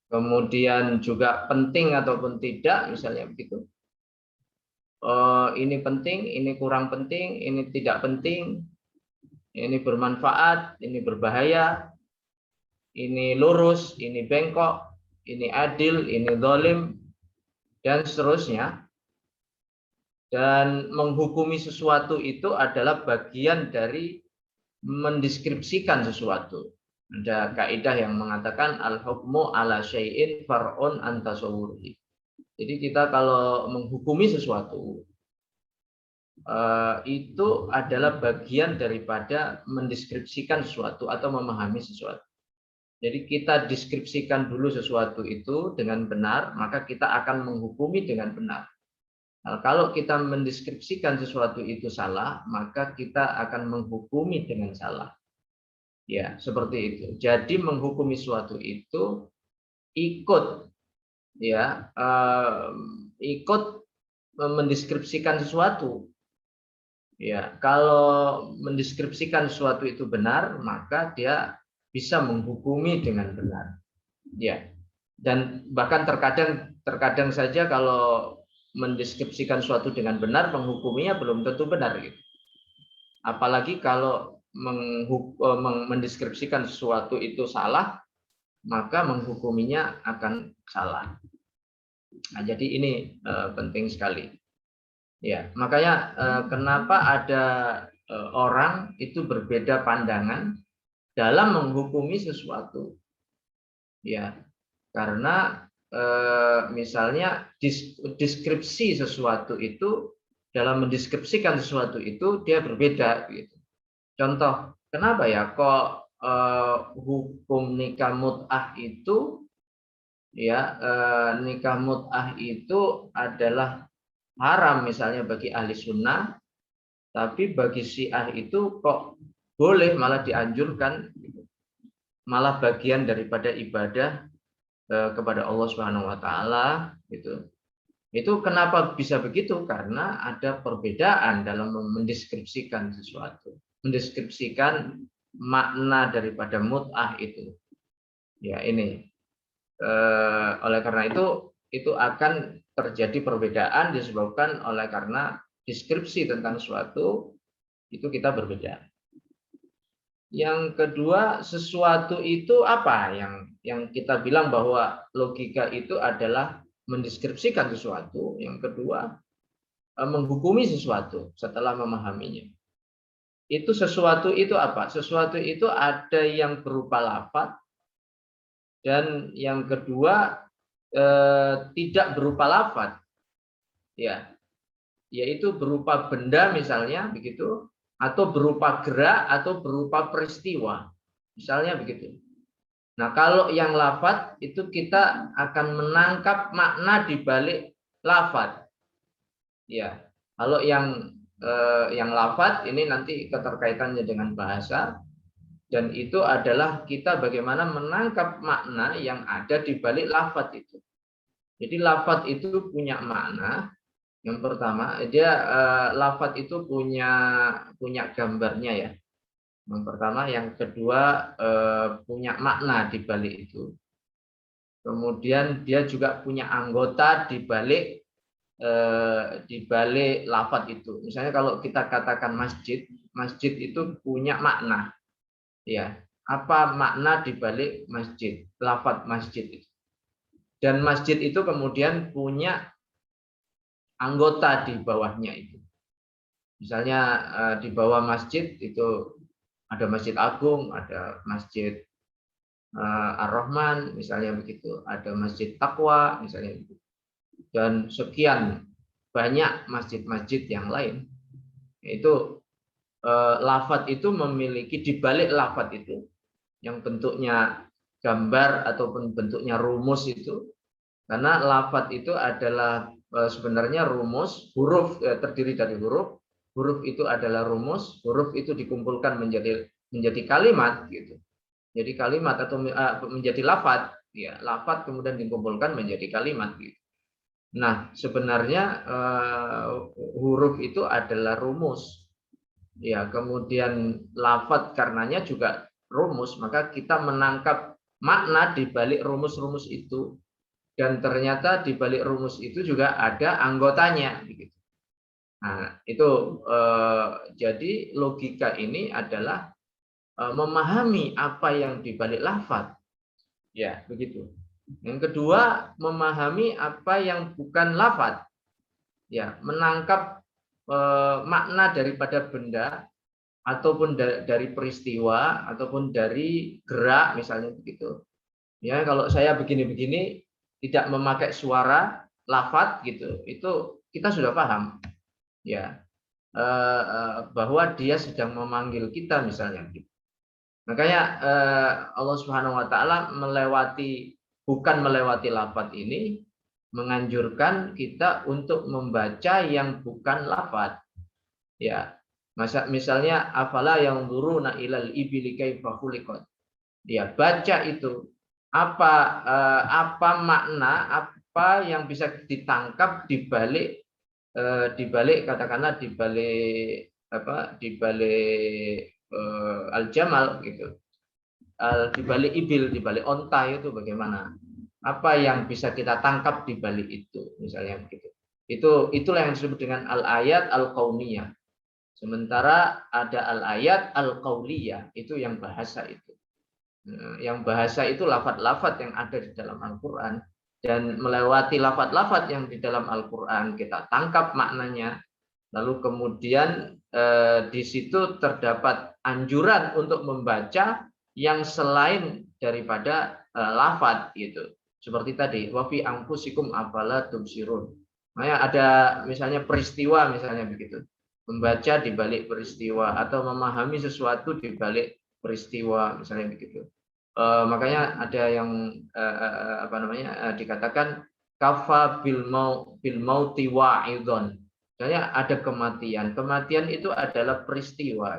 kemudian juga penting ataupun tidak, misalnya begitu. Ini penting, ini kurang penting, ini tidak penting, ini bermanfaat, ini berbahaya, ini lurus, ini bengkok, ini adil, ini zalim, dan seterusnya. Dan menghukumi sesuatu itu adalah bagian dari mendeskripsikan sesuatu. Ada kaidah yang mengatakan al-hukmu ala syai'in far'un an tasawwuri. Jadi kita kalau menghukumi sesuatu itu adalah bagian daripada mendeskripsikan sesuatu atau memahami sesuatu. Jadi kita deskripsikan dulu sesuatu itu dengan benar, maka kita akan menghukumi dengan benar. Nah, kalau kita mendeskripsikan sesuatu itu salah, maka kita akan menghukumi dengan salah. Ya, seperti itu. Jadi menghukumi suatu itu ikut ya, ikut mendeskripsikan sesuatu. Ya, kalau mendeskripsikan sesuatu itu benar, maka dia bisa menghukumi dengan benar. Ya. Dan bahkan terkadang saja kalau mendeskripsikan sesuatu dengan benar, menghukuminya belum tentu benar gitu. Apalagi kalau mendeskripsikan sesuatu itu salah, maka menghukuminya akan salah. Nah, jadi ini penting sekali. Ya, makanya kenapa ada orang itu berbeda pandangan dalam menghukumi sesuatu. Ya, karena misalnya deskripsi sesuatu itu dalam mendeskripsikan sesuatu itu dia berbeda gitu. Contoh, kenapa ya kok hukum nikah mut'ah itu ya nikah mut'ah itu adalah haram misalnya bagi ahli sunnah, tapi bagi syiah itu kok boleh, malah dianjurkan, malah bagian daripada ibadah kepada Allah Subhanahu wa taala gitu. Itu kenapa bisa begitu? Karena ada perbedaan dalam mendeskripsikan sesuatu. Mendeskripsikan makna daripada mut'ah itu. Ya, ini. Oleh karena itu akan terjadi perbedaan disebabkan oleh karena deskripsi tentang sesuatu itu kita berbeda. Yang kedua, sesuatu itu apa? Yang kita bilang bahwa logika itu adalah mendeskripsikan sesuatu. Yang kedua, menghukumi sesuatu setelah memahaminya. Itu sesuatu itu apa? Sesuatu itu ada yang berupa lafaz dan yang kedua tidak berupa lafaz. Ya, yaitu berupa benda misalnya begitu, atau berupa gerak atau berupa peristiwa. Misalnya begitu. Nah, kalau yang lafaz itu kita akan menangkap makna di balik lafaz. Ya. Kalau yang lafaz ini nanti keterkaitannya dengan bahasa, dan itu adalah kita bagaimana menangkap makna yang ada di balik lafaz itu. Jadi lafaz itu punya makna. Yang pertama, dia lafaz itu punya gambarnya ya. Yang pertama, yang kedua punya makna di balik itu. Kemudian dia juga punya anggota di balik lafaz itu. Misalnya kalau kita katakan masjid, masjid itu punya makna. Ya, apa makna di balik masjid? Lafaz masjid itu. Dan masjid itu kemudian punya anggota di bawahnya itu. Misalnya di bawah masjid itu ada Masjid Agung, ada Masjid Ar-Rahman, misalnya begitu, ada Masjid Taqwa, misalnya begitu. Dan sekian banyak masjid-masjid yang lain. Itu lafaz itu memiliki di balik lafaz itu yang bentuknya gambar ataupun bentuknya rumus itu, karena lafaz itu adalah sebenarnya rumus, huruf terdiri dari huruf, huruf itu adalah rumus, huruf itu dikumpulkan menjadi kalimat gitu. Jadi kalimat atau menjadi lafaz, ya, lafaz kemudian dikumpulkan menjadi kalimat gitu. Nah, sebenarnya huruf itu adalah rumus. Ya, kemudian lafaz karenanya juga rumus, maka kita menangkap makna di balik rumus-rumus itu, dan ternyata di balik rumus itu juga ada anggotanya. Nah, itu jadi logika ini adalah memahami apa yang di balik lafaz, ya begitu. Yang kedua, memahami apa yang bukan lafaz, ya menangkap makna daripada benda ataupun dari peristiwa ataupun dari gerak misalnya begitu. Ya, kalau saya begini-begini tidak memakai suara lafaz gitu, itu kita sudah paham, ya bahwa dia sedang memanggil kita misalnya. Makanya Allah Subhanahu Wa Taala bukan melewati lafaz ini, menganjurkan kita untuk membaca yang bukan lafaz. Ya, misalnya afala yang duruna ilal ibili kaifa khuliqat. Dia baca itu apa makna, apa yang bisa ditangkap di balik katakanlah di balik al-jamal gitu. Di balik ibil, di balik onta itu bagaimana? Apa yang bisa kita tangkap di balik itu misalnya begitu. Itulah yang disebut dengan al-ayat al-qauniyah. Sementara ada al-ayat al-qauliyah, itu yang bahasa itu. Yang bahasa itu lafaz-lafaz yang ada di dalam Al-Qur'an, dan melewati lafaz-lafaz yang di dalam Al-Qur'an kita tangkap maknanya. Lalu kemudian di situ terdapat anjuran untuk membaca yang selain daripada lafaz gitu. Seperti tadi, wa fi anfusikum afala tubsirun. Nah, ada misalnya peristiwa misalnya begitu. Membaca di balik peristiwa atau memahami sesuatu di balik peristiwa misalnya begitu. Makanya ada yang dikatakan kafa bil mauti wa'idon. Misalnya ada kematian. Kematian itu adalah peristiwa.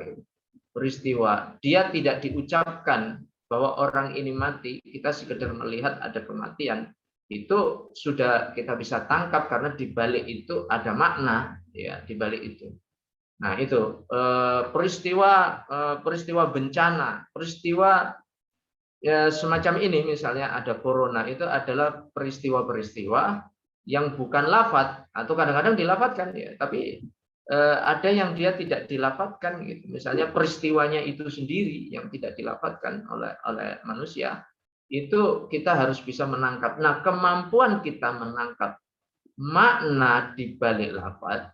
Peristiwa. Dia tidak diucapkan bahwa orang ini mati. Kita sekedar melihat ada kematian. Itu sudah kita bisa tangkap karena di balik itu ada makna, ya, di balik itu. Nah, itu peristiwa bencana, peristiwa ya semacam ini, misalnya ada corona, itu adalah peristiwa-peristiwa yang bukan lafaz atau kadang-kadang dilafadzkan, ya, tapi ada yang dia tidak dilafadzkan gitu. Misalnya peristiwanya itu sendiri yang tidak dilafadzkan oleh manusia, itu kita harus bisa menangkap. Nah, kemampuan kita menangkap makna di balik lafaz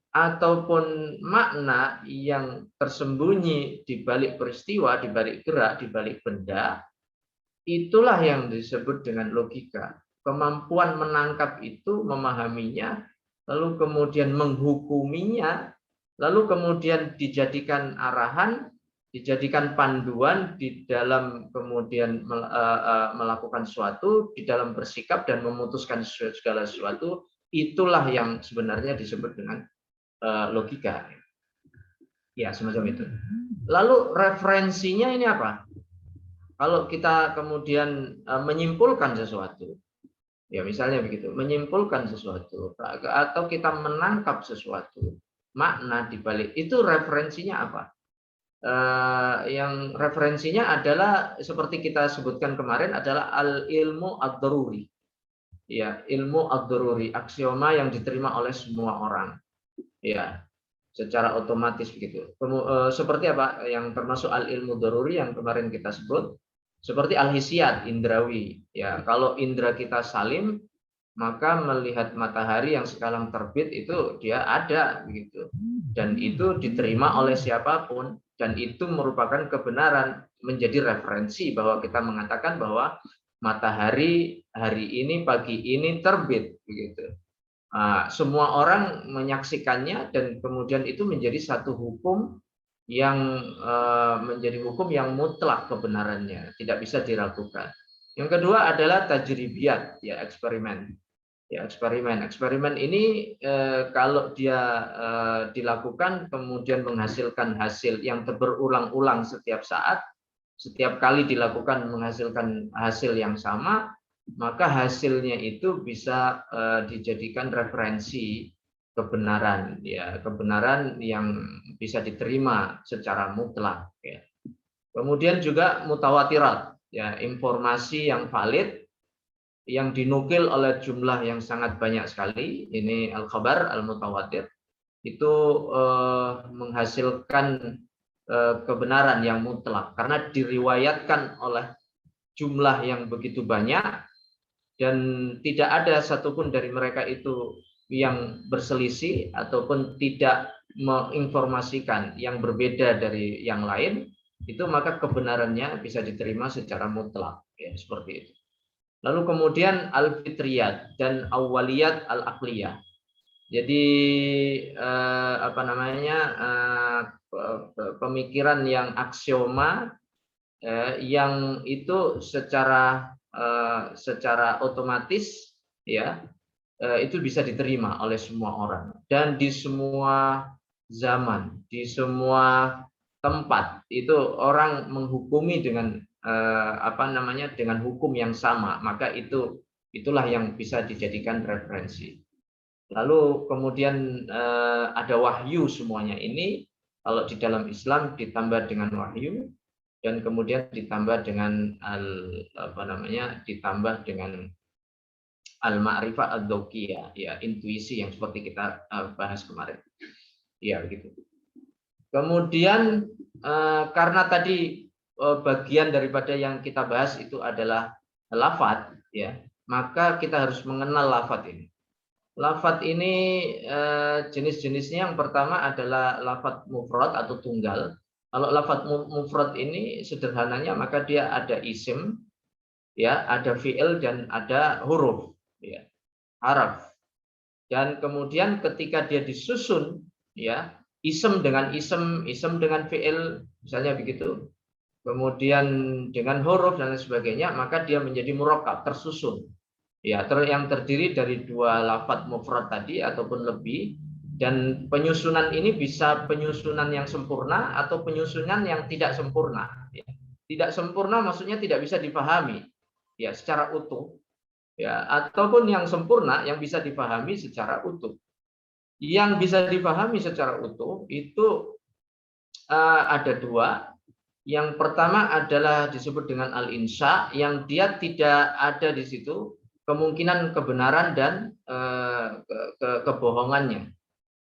ataupun makna yang tersembunyi di balik peristiwa, di balik gerak, di balik benda, itulah yang disebut dengan logika. Kemampuan menangkap itu, memahaminya, lalu kemudian menghukuminya, lalu kemudian dijadikan arahan, dijadikan panduan di dalam kemudian melakukan sesuatu, di dalam bersikap dan memutuskan segala sesuatu, itulah yang sebenarnya disebut dengan logika. Ya, semacam itu. Lalu referensinya ini apa? Kalau kita kemudian menyimpulkan sesuatu, ya misalnya begitu, menyimpulkan sesuatu atau kita menangkap sesuatu, makna di balik itu referensinya apa? Yang referensinya adalah seperti kita sebutkan kemarin adalah al-ilmu ad-daruri. Ya, ilmu ad-daruri, aksioma yang diterima oleh semua orang. Ya, secara otomatis begitu. Seperti apa yang termasuk al-ilmu daruri yang kemarin kita sebut? Seperti al-hisiyat, indrawi. Ya, kalau indra kita salim, maka melihat matahari yang sekarang terbit itu dia ada begitu. Dan itu diterima oleh siapapun, dan itu merupakan kebenaran, menjadi referensi bahwa kita mengatakan bahwa matahari hari ini, pagi ini terbit begitu. Semua orang menyaksikannya dan kemudian itu menjadi satu hukum yang menjadi hukum yang mutlak kebenarannya, tidak bisa diragukan. Yang kedua adalah tajribiyat, ya eksperimen. Ya eksperimen. Eksperimen ini kalau dia dilakukan kemudian menghasilkan hasil yang berulang-ulang setiap saat, setiap kali dilakukan menghasilkan hasil yang sama, maka hasilnya itu bisa dijadikan referensi kebenaran, ya kebenaran yang bisa diterima secara mutlak, ya. Kemudian juga mutawatirat, ya, informasi yang valid yang dinukil oleh jumlah yang sangat banyak sekali. Ini al-khabar al-mutawatir. Itu menghasilkan kebenaran yang mutlak karena diriwayatkan oleh jumlah yang begitu banyak dan tidak ada satupun dari mereka itu yang berselisih ataupun tidak menginformasikan yang berbeda dari yang lain, itu maka kebenarannya bisa diterima secara mutlak, ya, seperti itu. Lalu kemudian al-fitriyat dan awaliyat al-aqliyah. Jadi apa namanya, pemikiran yang aksioma yang itu secara otomatis, ya, itu bisa diterima oleh semua orang dan di semua zaman, di semua tempat itu orang menghukumi dengan apa namanya, dengan hukum yang sama, maka itulah yang bisa dijadikan referensi. Lalu kemudian ada wahyu, semuanya ini kalau di dalam Islam ditambah dengan wahyu dan kemudian ditambah dengan ditambah dengan al-ma'rifah ad-dzauqiyah, ya, intuisi yang seperti kita bahas kemarin. Ya, begitu. Kemudian karena tadi bagian daripada yang kita bahas itu adalah lafadz, ya, maka kita harus mengenal lafadz ini. Lafadz ini jenis-jenisnya yang pertama adalah lafadz mufrad atau tunggal. Kalau lafadz mufrad ini sederhananya maka dia ada isim, ya, ada fi'il dan ada huruf, ya, haraf. Dan kemudian ketika dia disusun, ya, isim dengan isim, isim dengan fi'il, misalnya begitu. Kemudian dengan huruf dan lain sebagainya, maka dia menjadi murakkab, tersusun. Ya, yang terdiri dari dua lafadz mufrad tadi ataupun lebih, dan penyusunan ini bisa penyusunan yang sempurna atau penyusunan yang tidak sempurna. Ya. Tidak sempurna maksudnya tidak bisa dipahami, ya, secara utuh, ya, ataupun yang sempurna yang bisa dipahami secara utuh. Yang bisa dipahami secara utuh itu ada dua. Yang pertama adalah disebut dengan al-insya, yang dia tidak ada di situ kemungkinan kebenaran dan kebohongannya.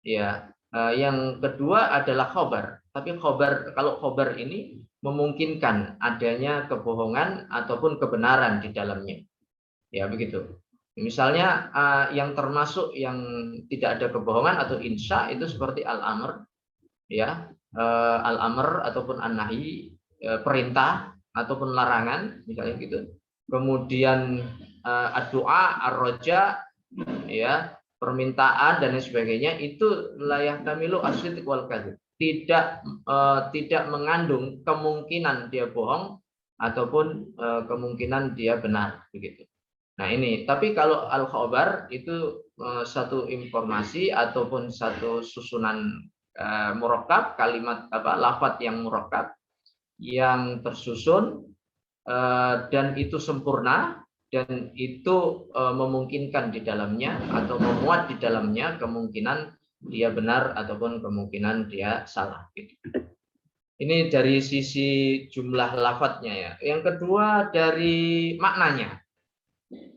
Ya, yang kedua adalah khobar. Tapi kalau khobar ini memungkinkan adanya kebohongan ataupun kebenaran di dalamnya. Ya, begitu. Misalnya yang termasuk yang tidak ada kebohongan atau insya itu seperti al-amr, ya, al-amr ataupun an-nahi, perintah ataupun larangan, misalnya gitu. Kemudian ad-du'a, ar-raja, ya, permintaan dan lain sebagainya, itu la yahtamilu as-sidq wal kadzib. Tidak mengandung kemungkinan dia bohong ataupun kemungkinan dia benar, begitu. Nah, ini, tapi kalau al-khabar itu satu informasi ataupun satu susunan murakkab, kalimat lafadz yang murakkab yang tersusun dan itu sempurna dan itu memungkinkan di dalamnya atau memuat di dalamnya kemungkinan dia benar ataupun kemungkinan dia salah. Ini dari sisi jumlah lafadznya, ya. Yang kedua dari maknanya.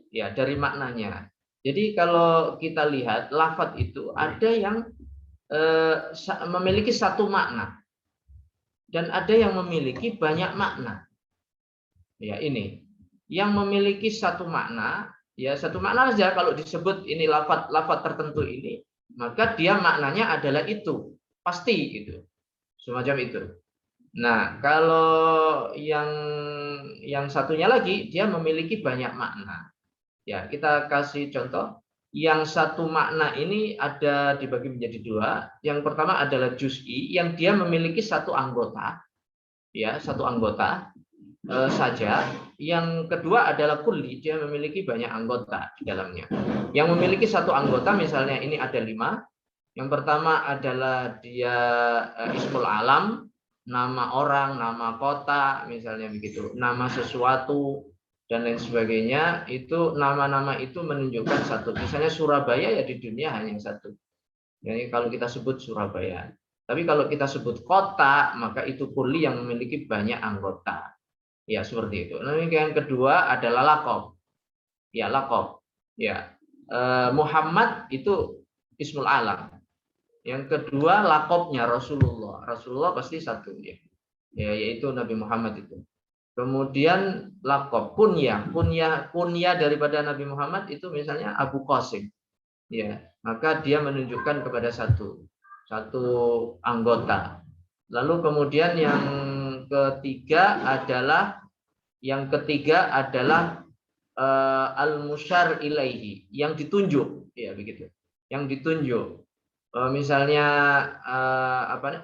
Ya, dari maknanya. Jadi kalau kita lihat lafadz itu ada yang memiliki satu makna dan ada yang memiliki banyak makna. Ya, ini yang memiliki satu makna, ya, satu makna saja. Kalau disebut ini lafadz tertentu ini, maka dia maknanya adalah itu, pasti gitu, semacam itu. Nah, kalau yang satunya lagi dia memiliki banyak makna. Ya, kita kasih contoh. Yang satu makna ini ada dibagi menjadi dua. Yang pertama adalah juz'i, yang dia memiliki satu anggota, ya, satu anggota saja. Yang kedua adalah kulli, dia memiliki banyak anggota di dalamnya. Yang memiliki satu anggota, misalnya ini ada 5. Yang pertama adalah dia ismul alam, nama orang, nama kota, misalnya begitu, nama sesuatu dan lain sebagainya. Itu nama-nama itu menunjukkan satu. Misalnya Surabaya, ya di dunia hanya satu. Jadi kalau kita sebut Surabaya. Tapi kalau kita sebut kota, maka itu kulli yang memiliki banyak anggota. Ya, seperti itu. Nah, yang kedua adalah lakob. Ya, lakob. Ya. Muhammad itu ismul alam. Yang kedua lakobnya Rasulullah. Rasulullah pasti satu ya. Ya, yaitu Nabi Muhammad itu. Kemudian lakob kunyah daripada Nabi Muhammad itu misalnya Abu Qasim. Ya, maka dia menunjukkan kepada satu anggota. Lalu kemudian yang ketiga adalah al-musyar ilaihi, yang ditunjuk, ya begitu. Yang ditunjuk. Misalnya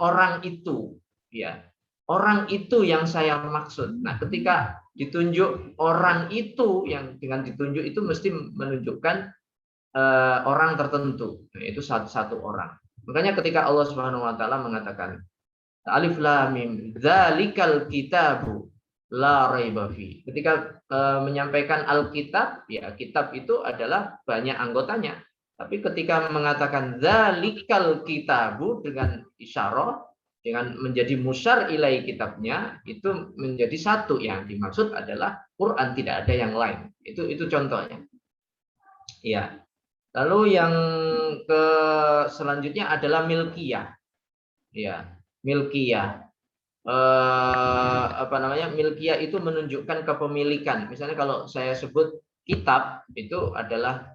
orang itu, ya. Orang itu yang saya maksud. Nah, ketika ditunjuk orang itu, yang dengan ditunjuk itu mesti menunjukkan orang tertentu, yaitu satu orang. Makanya ketika Allah Subhanahu wa taala mengatakan Alif Lam Mim dzalikal kitabu la raiba fi. Ketika menyampaikan Alkitab, ya kitab itu adalah banyak anggotanya. Tapi ketika mengatakan dzalikal kitabu dengan isyarah, dengan menjadi musyar ilai kitabnya, itu menjadi satu, yang dimaksud adalah Quran, tidak ada yang lain. Itu contohnya. Ya. Lalu yang selanjutnya adalah milkiyah. Ya, milkiyah. Milkiyah itu menunjukkan kepemilikan. Misalnya kalau saya sebut kitab itu adalah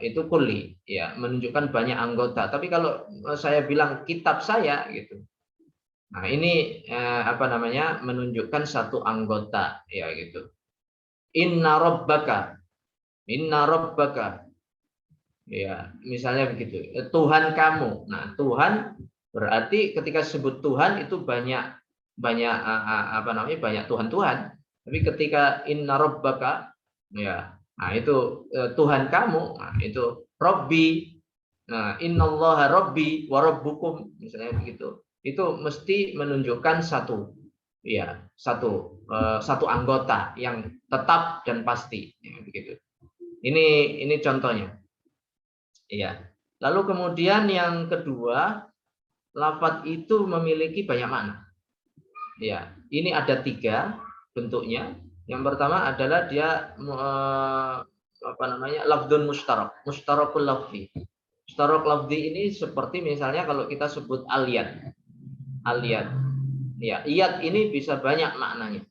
itu kulli, ya, menunjukkan banyak anggota. Tapi kalau saya bilang kitab saya gitu, nah ini menunjukkan satu anggota, ya gitu. Inna rabbaka, ya misalnya begitu. Tuhan kamu. Nah, Tuhan berarti ketika sebut Tuhan itu banyak banyak Tuhan. Tapi ketika inna rabbaka, ya, nah itu Tuhan kamu, nah itu Robbi. Nah, innallaha Robbi wa rabbukum, misalnya begitu. Itu mesti menunjukkan satu anggota yang tetap dan pasti, ya, begitu. Ini contohnya. Iya. Lalu kemudian yang kedua, lafadz itu memiliki banyak makna. Ya, ini ada 3 bentuknya. Yang pertama adalah dia lafdzun mustarakul lafzi. Mustarak lafzi ini seperti misalnya kalau kita sebut aliyat. Ya, iyat ini bisa banyak maknanya.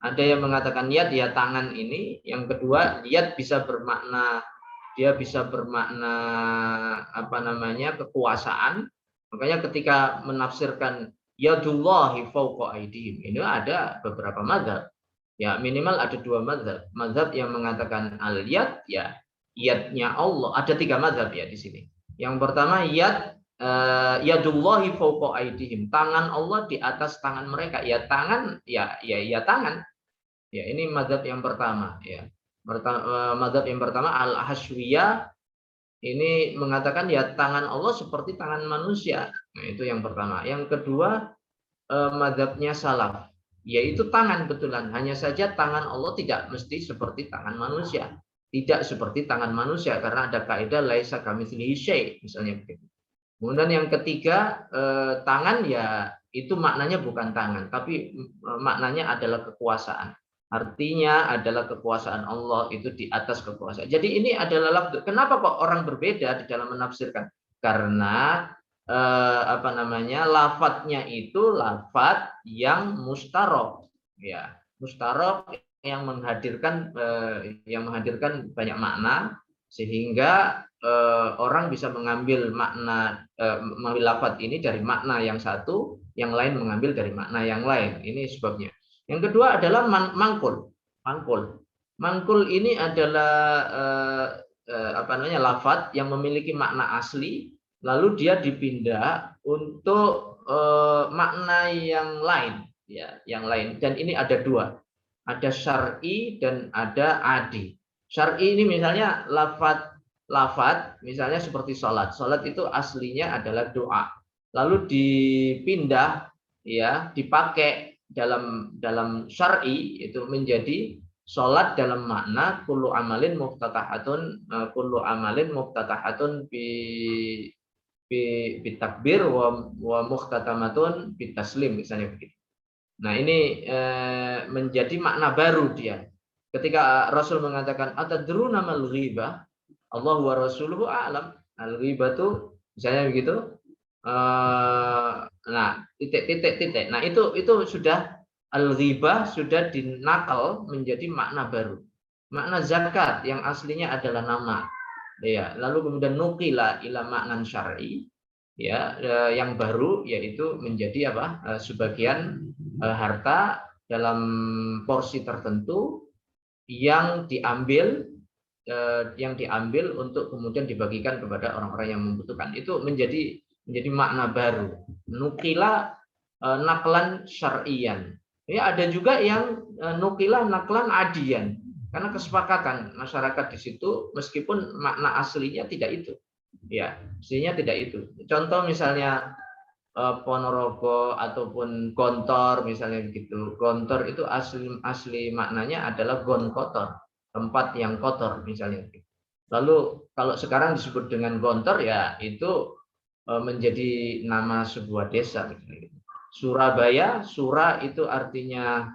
Ada yang mengatakan yad, ya tangan ini. Yang kedua, yad bisa bermakna kekuasaan. Makanya ketika menafsirkan yadullahi fawqa aydihim, ini ada beberapa mazhab. Ya, minimal ada 2 mazhab. Mazhab yang mengatakan al-yad, ya yadnya Allah. Ada 3 mazhab ya di sini. Yang pertama yadullahi fawqa aydihim, tangan Allah di atas tangan mereka. Ya tangan, ya tangan. Ya, ini mazhab yang pertama, ya. Mazhab yang pertama al-Hashwiyah, ini mengatakan ya tangan Allah seperti tangan manusia. Nah, itu yang pertama. Yang kedua, mazhabnya salaf, yaitu tangan betulan. Hanya saja tangan Allah tidak mesti seperti tangan manusia. Tidak seperti tangan manusia karena ada kaidah laisa kamitslihi syai', misalnya begitu. Kemudian yang ketiga, tangan ya itu maknanya bukan tangan, tapi maknanya adalah kekuasaan. Artinya adalah kekuasaan Allah itu di atas kekuasaan. Jadi ini adalah lafaz. Kenapa kok orang berbeda di dalam menafsirkan? Karena lafadznya itu lafadz yang mustarok, ya, mustarok yang menghadirkan banyak makna, sehingga orang bisa mengambil lafadz ini dari makna yang satu, yang lain mengambil dari makna yang lain. Ini sebabnya. Yang kedua adalah mangkul. Mangkul ini adalah lafadz yang memiliki makna asli, lalu dia dipindah untuk makna yang lain, ya, yang lain. Dan ini ada 2, ada syar'i dan ada adi. Syar'i ini misalnya lafadz misalnya seperti sholat. Sholat itu aslinya adalah doa, lalu dipindah, ya, dipakai dalam syar'i itu menjadi sholat dalam makna kullu amalin muftatahatun bi bitakbir wa muhtatamatun bitaslim misalnya begitu. Nah, ini menjadi makna baru dia. Ketika Rasul mengatakan atadruna mal ghibah, Allah wa rasuluhu a'lam. Al-ghibah itu misalnya begitu. Nah, titik. Nah, itu sudah al-ghibah sudah dinakal menjadi makna baru. Makna zakat yang aslinya adalah nama. Ya, lalu kemudian nukila ila maknan syar'i, ya, yang baru yaitu menjadi apa? Sebagian harta dalam porsi tertentu yang diambil untuk kemudian dibagikan kepada orang-orang yang membutuhkan. Itu menjadi makna baru. Nukila naklan syar'iyan. Ya, ada juga yang nukila naklan adian. Karena kesepakatan masyarakat di situ meskipun makna aslinya tidak itu. Ya, aslinya tidak itu. Contoh misalnya Ponorogo ataupun Gontor misalnya begitu. Gontor itu asli maknanya adalah gon kotor, tempat yang kotor misalnya. Lalu kalau sekarang disebut dengan Gontor ya itu menjadi nama sebuah desa. Surabaya, Sura itu artinya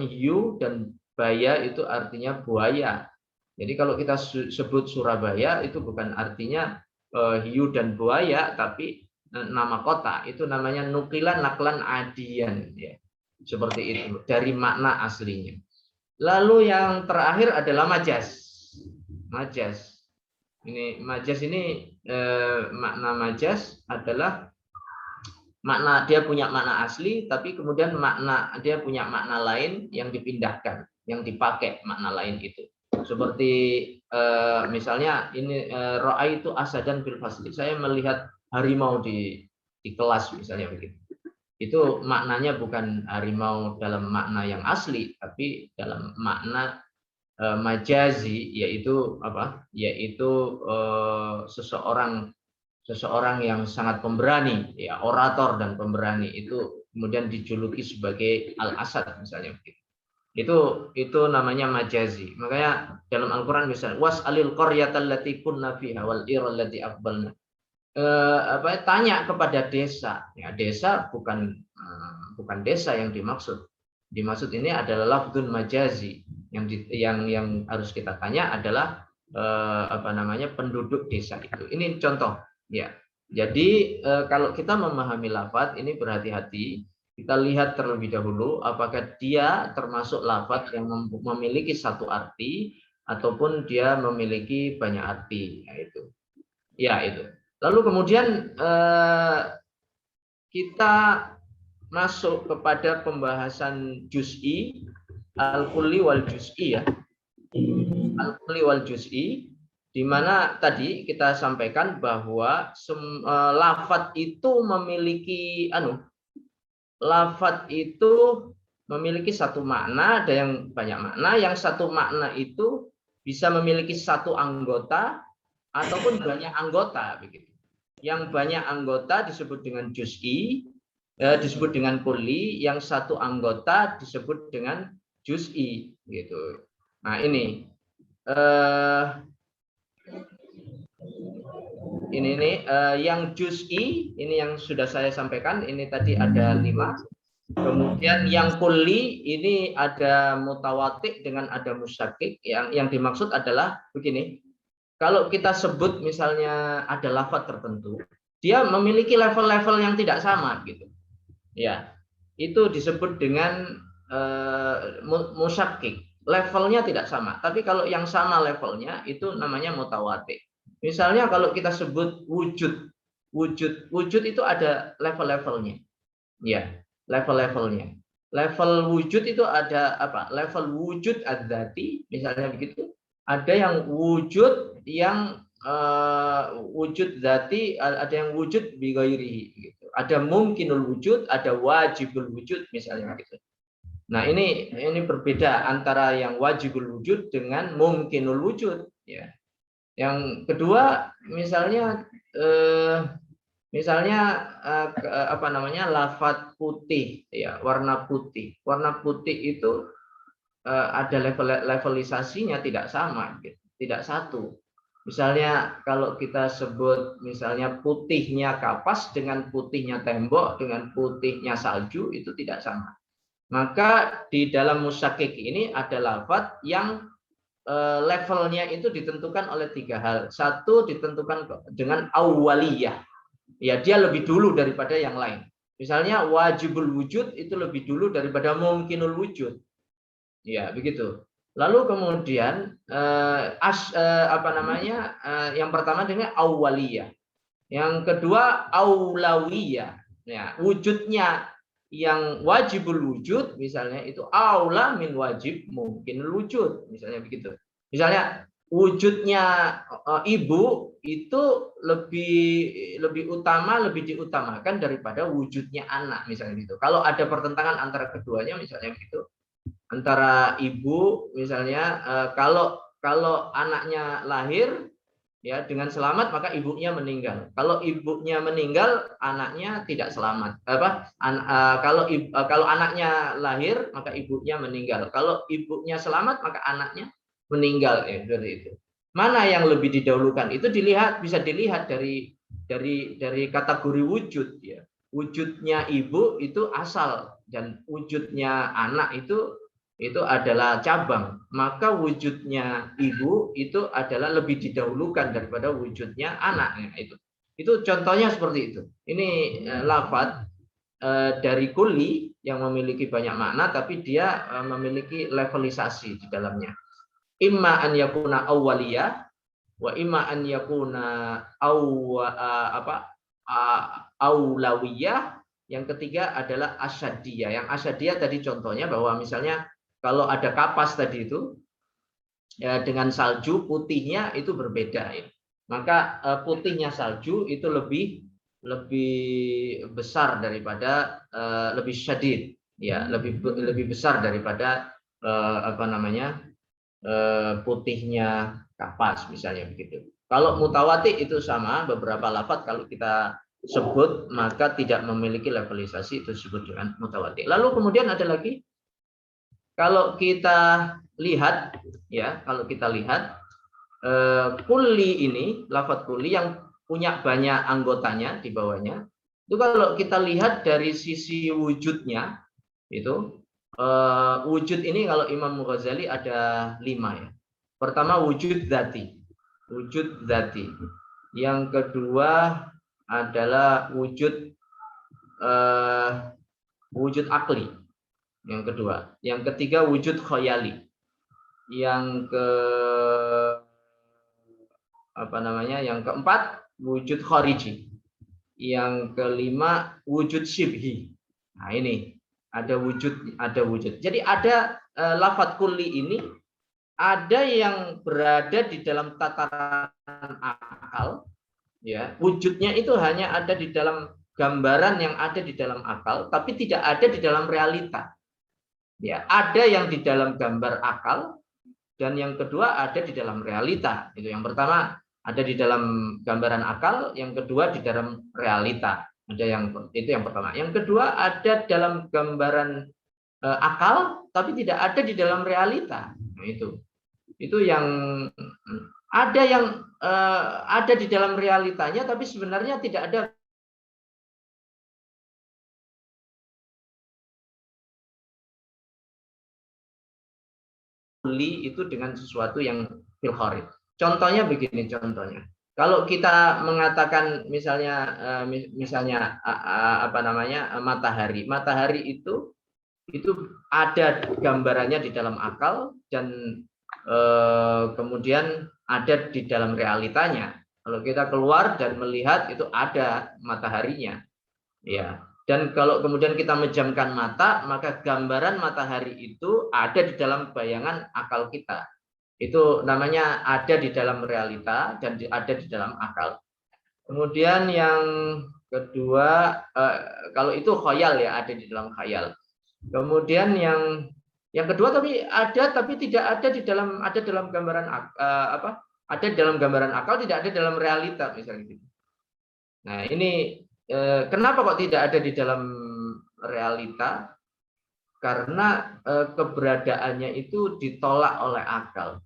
hiu dan baya itu artinya buaya. Jadi kalau kita sebut Surabaya itu bukan artinya hiu dan buaya, tapi nama kota. Itu namanya nukilan naklan adian, ya. Seperti itu dari makna aslinya. Lalu yang terakhir adalah majas. Majas. Majas ini makna majas adalah makna dia punya makna asli, tapi kemudian dia punya makna lain yang dipindahkan, yang dipakai makna lain itu. Seperti misalnya ini ro'a itu asadan fil fasli. Saya melihat harimau di kelas misalnya begitu. Itu maknanya bukan harimau dalam makna yang asli, tapi dalam makna majazi, yaitu apa? Yaitu seseorang yang sangat pemberani, ya, orator dan pemberani, itu kemudian dijuluki sebagai al-asad misalnya begitu. Itu namanya majazi. Makanya dalam Al-Qur'an misalnya was'alil qaryatal lati kunna fiha wal iral lati aqbalna. Tanya kepada desa. Ya, desa bukan desa yang dimaksud. Dimaksud ini adalah lafdzun majazi. Yang harus kita tanya adalah penduduk desa itu. Ini contoh. Ya, jadi kalau kita memahami lafadz ini berhati-hati, kita lihat terlebih dahulu apakah dia termasuk lafadz yang memiliki satu arti ataupun dia memiliki banyak arti, yaitu. Ya, itu. Lalu kemudian kita masuk kepada pembahasan juz'i, al-kulli wal juz'i, ya. Al-kulli wal juz'i, di mana tadi kita sampaikan bahwa lafadz itu memiliki satu makna, ada yang banyak makna. Yang satu makna itu bisa memiliki satu anggota ataupun banyak anggota begitu. Yang banyak anggota disebut dengan juz'i, disebut dengan kulli, yang satu anggota disebut dengan juz'i gitu. Nah, ini yang juz'i ini yang sudah saya sampaikan, ini tadi ada 5. Kemudian yang kulli ini ada mutawatik dengan ada musyakik. Yang dimaksud adalah begini. Kalau kita sebut misalnya ada lafadz tertentu, dia memiliki level-level yang tidak sama gitu. Ya. Itu disebut dengan musyakik. Levelnya tidak sama. Tapi kalau yang sama levelnya itu namanya mutawatik. Misalnya kalau kita sebut wujud itu ada level-levelnya. Ya, level-levelnya. Level wujud itu ada apa? Level wujud adzati, misalnya begitu. Ada yang wujud yang wujud dzati, ada yang wujud bi ghairihi gitu. Ada mungkinul wujud, ada wajibul wujud misalnya gitu. Nah, ini berbeda antara yang wajibul wujud dengan mungkinul wujud, ya. Yang kedua misalnya lafadz putih, ya, warna putih. Warna putih itu ada levelisasinya tidak sama, gitu. Tidak satu. Misalnya kalau kita sebut misalnya putihnya kapas dengan putihnya tembok dengan putihnya salju itu tidak sama. Maka di dalam musyakik ini ada lafaz yang levelnya itu ditentukan oleh tiga hal. Satu ditentukan dengan awwaliyah. Ya, dia lebih dulu daripada yang lain. Misalnya wajibul wujud itu lebih dulu daripada mungkinul wujud. Ya, begitu. Lalu kemudian yang pertama dengan awaliyah. Yang kedua aulawiyah. Ya, wujudnya yang wajibul wujud misalnya itu aula min wajib mungkin wujud misalnya begitu. Misalnya wujudnya ibu itu lebih utama, lebih diutamakan daripada wujudnya anak misalnya gitu. Kalau ada pertentangan antara keduanya misalnya gitu, antara ibu misalnya kalau anaknya lahir ya dengan selamat maka ibunya meninggal. Kalau ibunya meninggal anaknya tidak selamat. Kalau anaknya lahir maka ibunya meninggal. Kalau ibunya selamat maka anaknya meninggal ya seperti itu. Mana yang lebih didahulukan? Itu bisa dilihat dari kategori wujud ya. Wujudnya ibu itu asal dan wujudnya anak itu adalah cabang, maka wujudnya ibu itu adalah lebih didahulukan daripada wujudnya anaknya itu contohnya seperti itu. Ini lafaz dari kuli yang memiliki banyak makna tapi dia memiliki levelisasi di dalamnya. Imma an yakuna awwaliyah wa imma an yakuna aulawiyah. Yang ketiga adalah asyadiyah. Yang asyadiyah tadi contohnya bahwa misalnya kalau ada kapas tadi itu ya, dengan salju putihnya itu berbeda ya. Maka putihnya salju itu lebih besar daripada lebih syadid ya, lebih besar daripada putihnya kapas misalnya begitu. Kalau mutawatir itu sama beberapa lafaz kalau kita sebut maka tidak memiliki levelisasi itu disebut dengan mutawatir. Lalu kemudian ada lagi kalau kita lihat ya, kuli ini lafaz kuli yang punya banyak anggotanya di bawahnya. Itu kalau kita lihat dari sisi wujudnya itu wujud ini kalau Imam Ghazali ada 5 ya. Pertama wujud dzati. Wujud dzati. Yang kedua adalah wujud akli. Yang kedua, yang ketiga wujud khayali. Yang keempat wujud khariji. Yang kelima wujud syibhi. Nah, ini ada wujud. Jadi ada lafaz kulli ini ada yang berada di dalam tataran akal ya. Wujudnya itu hanya ada di dalam gambaran yang ada di dalam akal tapi tidak ada di dalam realita. Ya, ada yang di dalam gambar akal dan yang kedua ada di dalam realita. Itu yang pertama ada di dalam gambaran akal, yang kedua di dalam realita. Itu yang pertama. Yang kedua ada dalam gambaran akal tapi tidak ada di dalam realita. Nah, itu yang ada di dalam realitanya tapi sebenarnya tidak ada itu dengan sesuatu yang fil kharij. Contohnya begini contohnya. Kalau kita mengatakan misalnya matahari. Matahari itu ada gambarannya di dalam akal dan kemudian ada di dalam realitanya. Kalau kita keluar dan melihat itu ada mataharinya. Ya. Dan kalau kemudian kita menjamkan mata, maka gambaran matahari itu ada di dalam bayangan akal kita. Itu namanya ada di dalam realita dan ada di dalam akal. Kemudian yang kedua, kalau itu khayal ya, ada di dalam khayal. Kemudian yang kedua tapi tidak ada di dalam gambaran ada dalam gambaran akal, tidak ada dalam realita misalnya gitu. Nah, ini kenapa kok tidak ada di dalam realita? Karena keberadaannya itu ditolak oleh akal.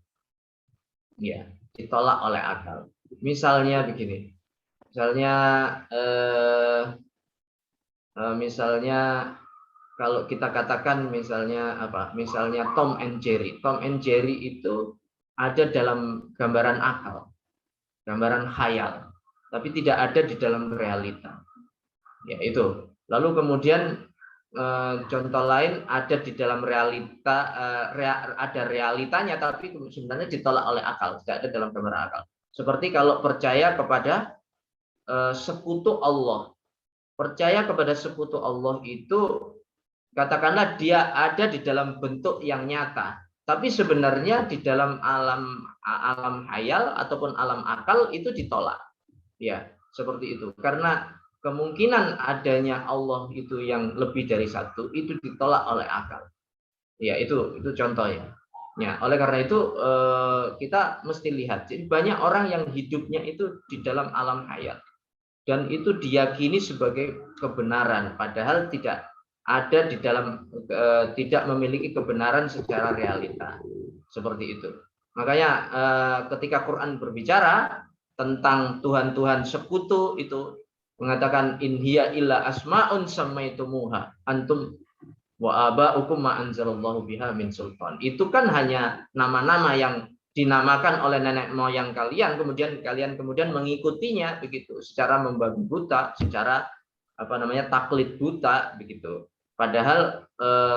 Ya, ditolak oleh akal. Misalnya begini, misalnya kalau kita katakan misalnya apa? Misalnya Tom and Jerry. Tom and Jerry itu ada dalam gambaran akal, gambaran khayal, tapi tidak ada di dalam realita. Ya itu. Lalu kemudian contoh lain ada di dalam realita, ada realitanya, tapi sebenarnya ditolak oleh akal, tidak ada dalam gambaran akal. Seperti kalau percaya kepada sekutu Allah. Percaya kepada sekutu Allah itu katakanlah dia ada di dalam bentuk yang nyata, tapi sebenarnya di dalam alam hayal ataupun alam akal itu ditolak. Ya, seperti itu. Karena kemungkinan adanya Allah itu yang lebih dari satu itu ditolak oleh akal. Ya, itu contohnya. Ya, oleh karena itu kita mesti lihat. Jadi banyak orang yang hidupnya itu di dalam alam hayal dan itu diyakini sebagai kebenaran, padahal tidak ada di dalam, tidak memiliki kebenaran secara realita. Seperti itu. Makanya ketika Quran berbicara tentang Tuhan-Tuhan sekutu itu mengatakan in hiya illa asmaun samaitumuha antum wa aba'ukum ma anzalallahu biha min sultan. Itu kan hanya nama-nama yang dinamakan oleh nenek moyang kalian, kemudian kalian mengikutinya begitu, secara membabi buta, secara taklid buta begitu. Padahal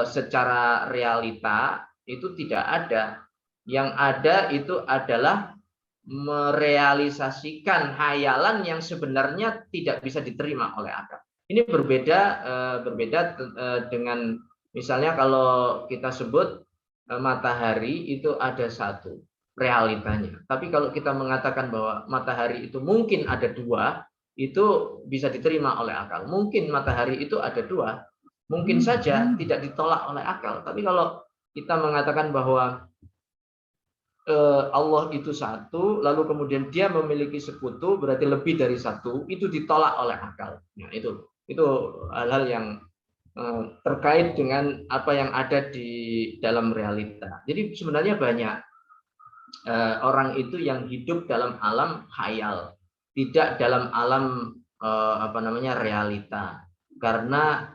secara realita itu tidak ada. Yang ada itu adalah merealisasikan hayalan yang sebenarnya tidak bisa diterima oleh akal. Ini berbeda dengan misalnya kalau kita sebut matahari itu ada satu realitanya. Tapi kalau kita mengatakan bahwa matahari itu mungkin ada dua, itu bisa diterima oleh akal. Mungkin matahari itu ada dua, mungkin saja tidak ditolak oleh akal. Tapi kalau kita mengatakan bahwa Allah itu satu, lalu kemudian dia memiliki sekutu, berarti lebih dari satu, itu ditolak oleh akal. Nah, itu hal-hal yang terkait dengan apa yang ada di dalam realita. Jadi sebenarnya banyak orang itu yang hidup dalam alam khayal, tidak dalam alam realita, karena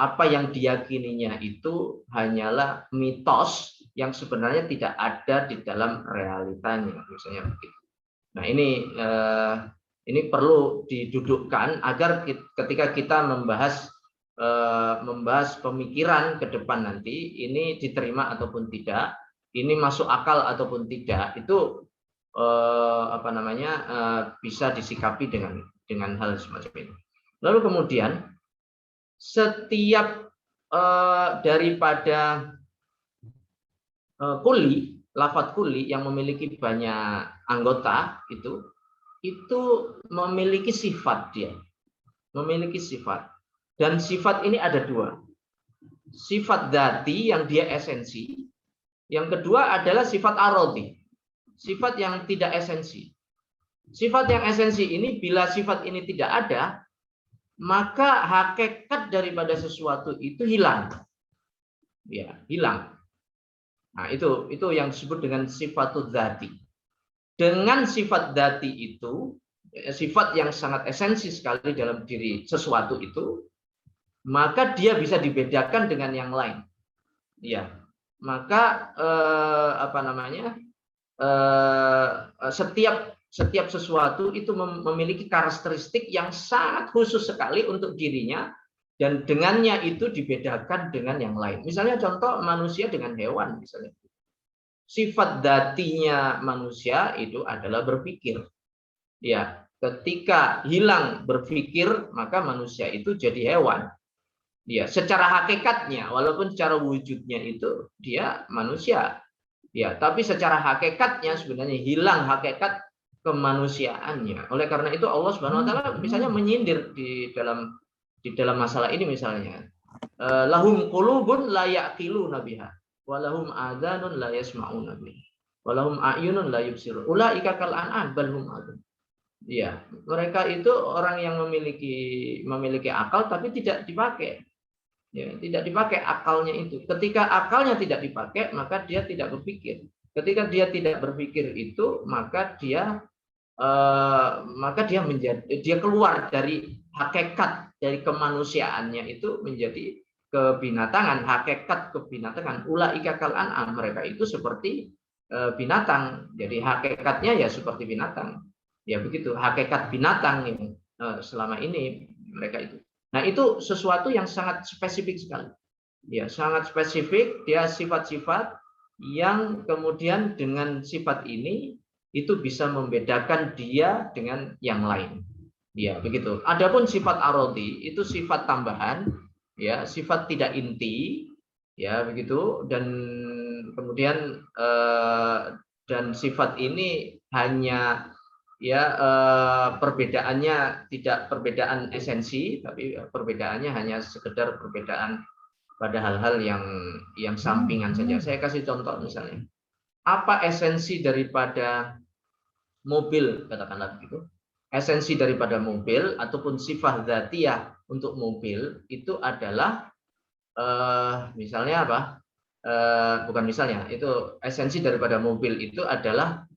apa yang diyakininya itu hanyalah mitos yang sebenarnya tidak ada di dalam realitanya, misalnya begitu. Nah ini perlu didudukkan agar ketika kita membahas pemikiran ke depan nanti ini diterima ataupun tidak, ini masuk akal ataupun tidak, itu bisa disikapi dengan hal semacam ini. Lalu kemudian setiap daripada kuli, lafadz kuli yang memiliki banyak anggota itu memiliki sifat, dia memiliki sifat, dan sifat ini ada dua. Sifat dzati yang dia esensi, yang kedua adalah sifat arodi, sifat yang tidak esensi. Sifat yang esensi ini, bila sifat ini tidak ada, maka hakikat daripada sesuatu itu hilang. Ya, hilang. Nah, itu yang disebut dengan sifatul dzati. Dengan sifat dzati itu, sifat yang sangat esensi sekali dalam diri sesuatu itu, maka dia bisa dibedakan dengan yang lain. Ya. Maka setiap sesuatu itu memiliki karakteristik yang sangat khusus sekali untuk dirinya, dan dengannya itu dibedakan dengan yang lain. Misalnya contoh manusia dengan hewan misalnya. Sifat dzatinya manusia itu adalah berpikir. Ya, ketika hilang berpikir, maka manusia itu jadi hewan. Ya, secara hakikatnya, walaupun secara wujudnya itu dia manusia. Ya, tapi secara hakikatnya sebenarnya hilang hakikat kemanusiaannya. Oleh karena itu Allah Subhanahu wa taala misalnya menyindir di dalam masalah ini misalnya. Lahum qulubun la yaqiluna biha wa lahum adhanun la yasma'una biha wa lahum a'yunun la yubsirun. Ulaika kal an'am bal hum adun. Ya, mereka itu orang yang memiliki akal tapi tidak dipakai. Ya, tidak dipakai akalnya itu. Ketika akalnya tidak dipakai, maka dia tidak berpikir. Ketika dia tidak berpikir itu, maka dia dia keluar dari hakikat dari kemanusiaannya itu menjadi kebinatangan, hakikat kebinatangan. Ulaika kal an'am, mereka itu seperti binatang. Jadi hakikatnya ya seperti binatang. Ya begitu, hakikat binatang ini selama ini mereka itu. Nah, itu sesuatu yang sangat spesifik sekali. Ya, sangat spesifik, dia sifat-sifat yang kemudian dengan sifat ini itu bisa membedakan dia dengan yang lain. Ya, begitu. Adapun sifat arodi itu sifat tambahan, ya, sifat tidak inti, ya, begitu. Dan kemudian dan sifat ini hanya perbedaannya tidak perbedaan esensi, tapi perbedaannya hanya sekedar perbedaan pada hal-hal yang sampingan saja. Saya kasih contoh misalnya, apa esensi daripada mobil, katakanlah begitu. Esensi daripada mobil ataupun sifat dzatiyah untuk mobil itu adalah misalnya apa? Bukan misalnya, itu esensi daripada mobil itu adalah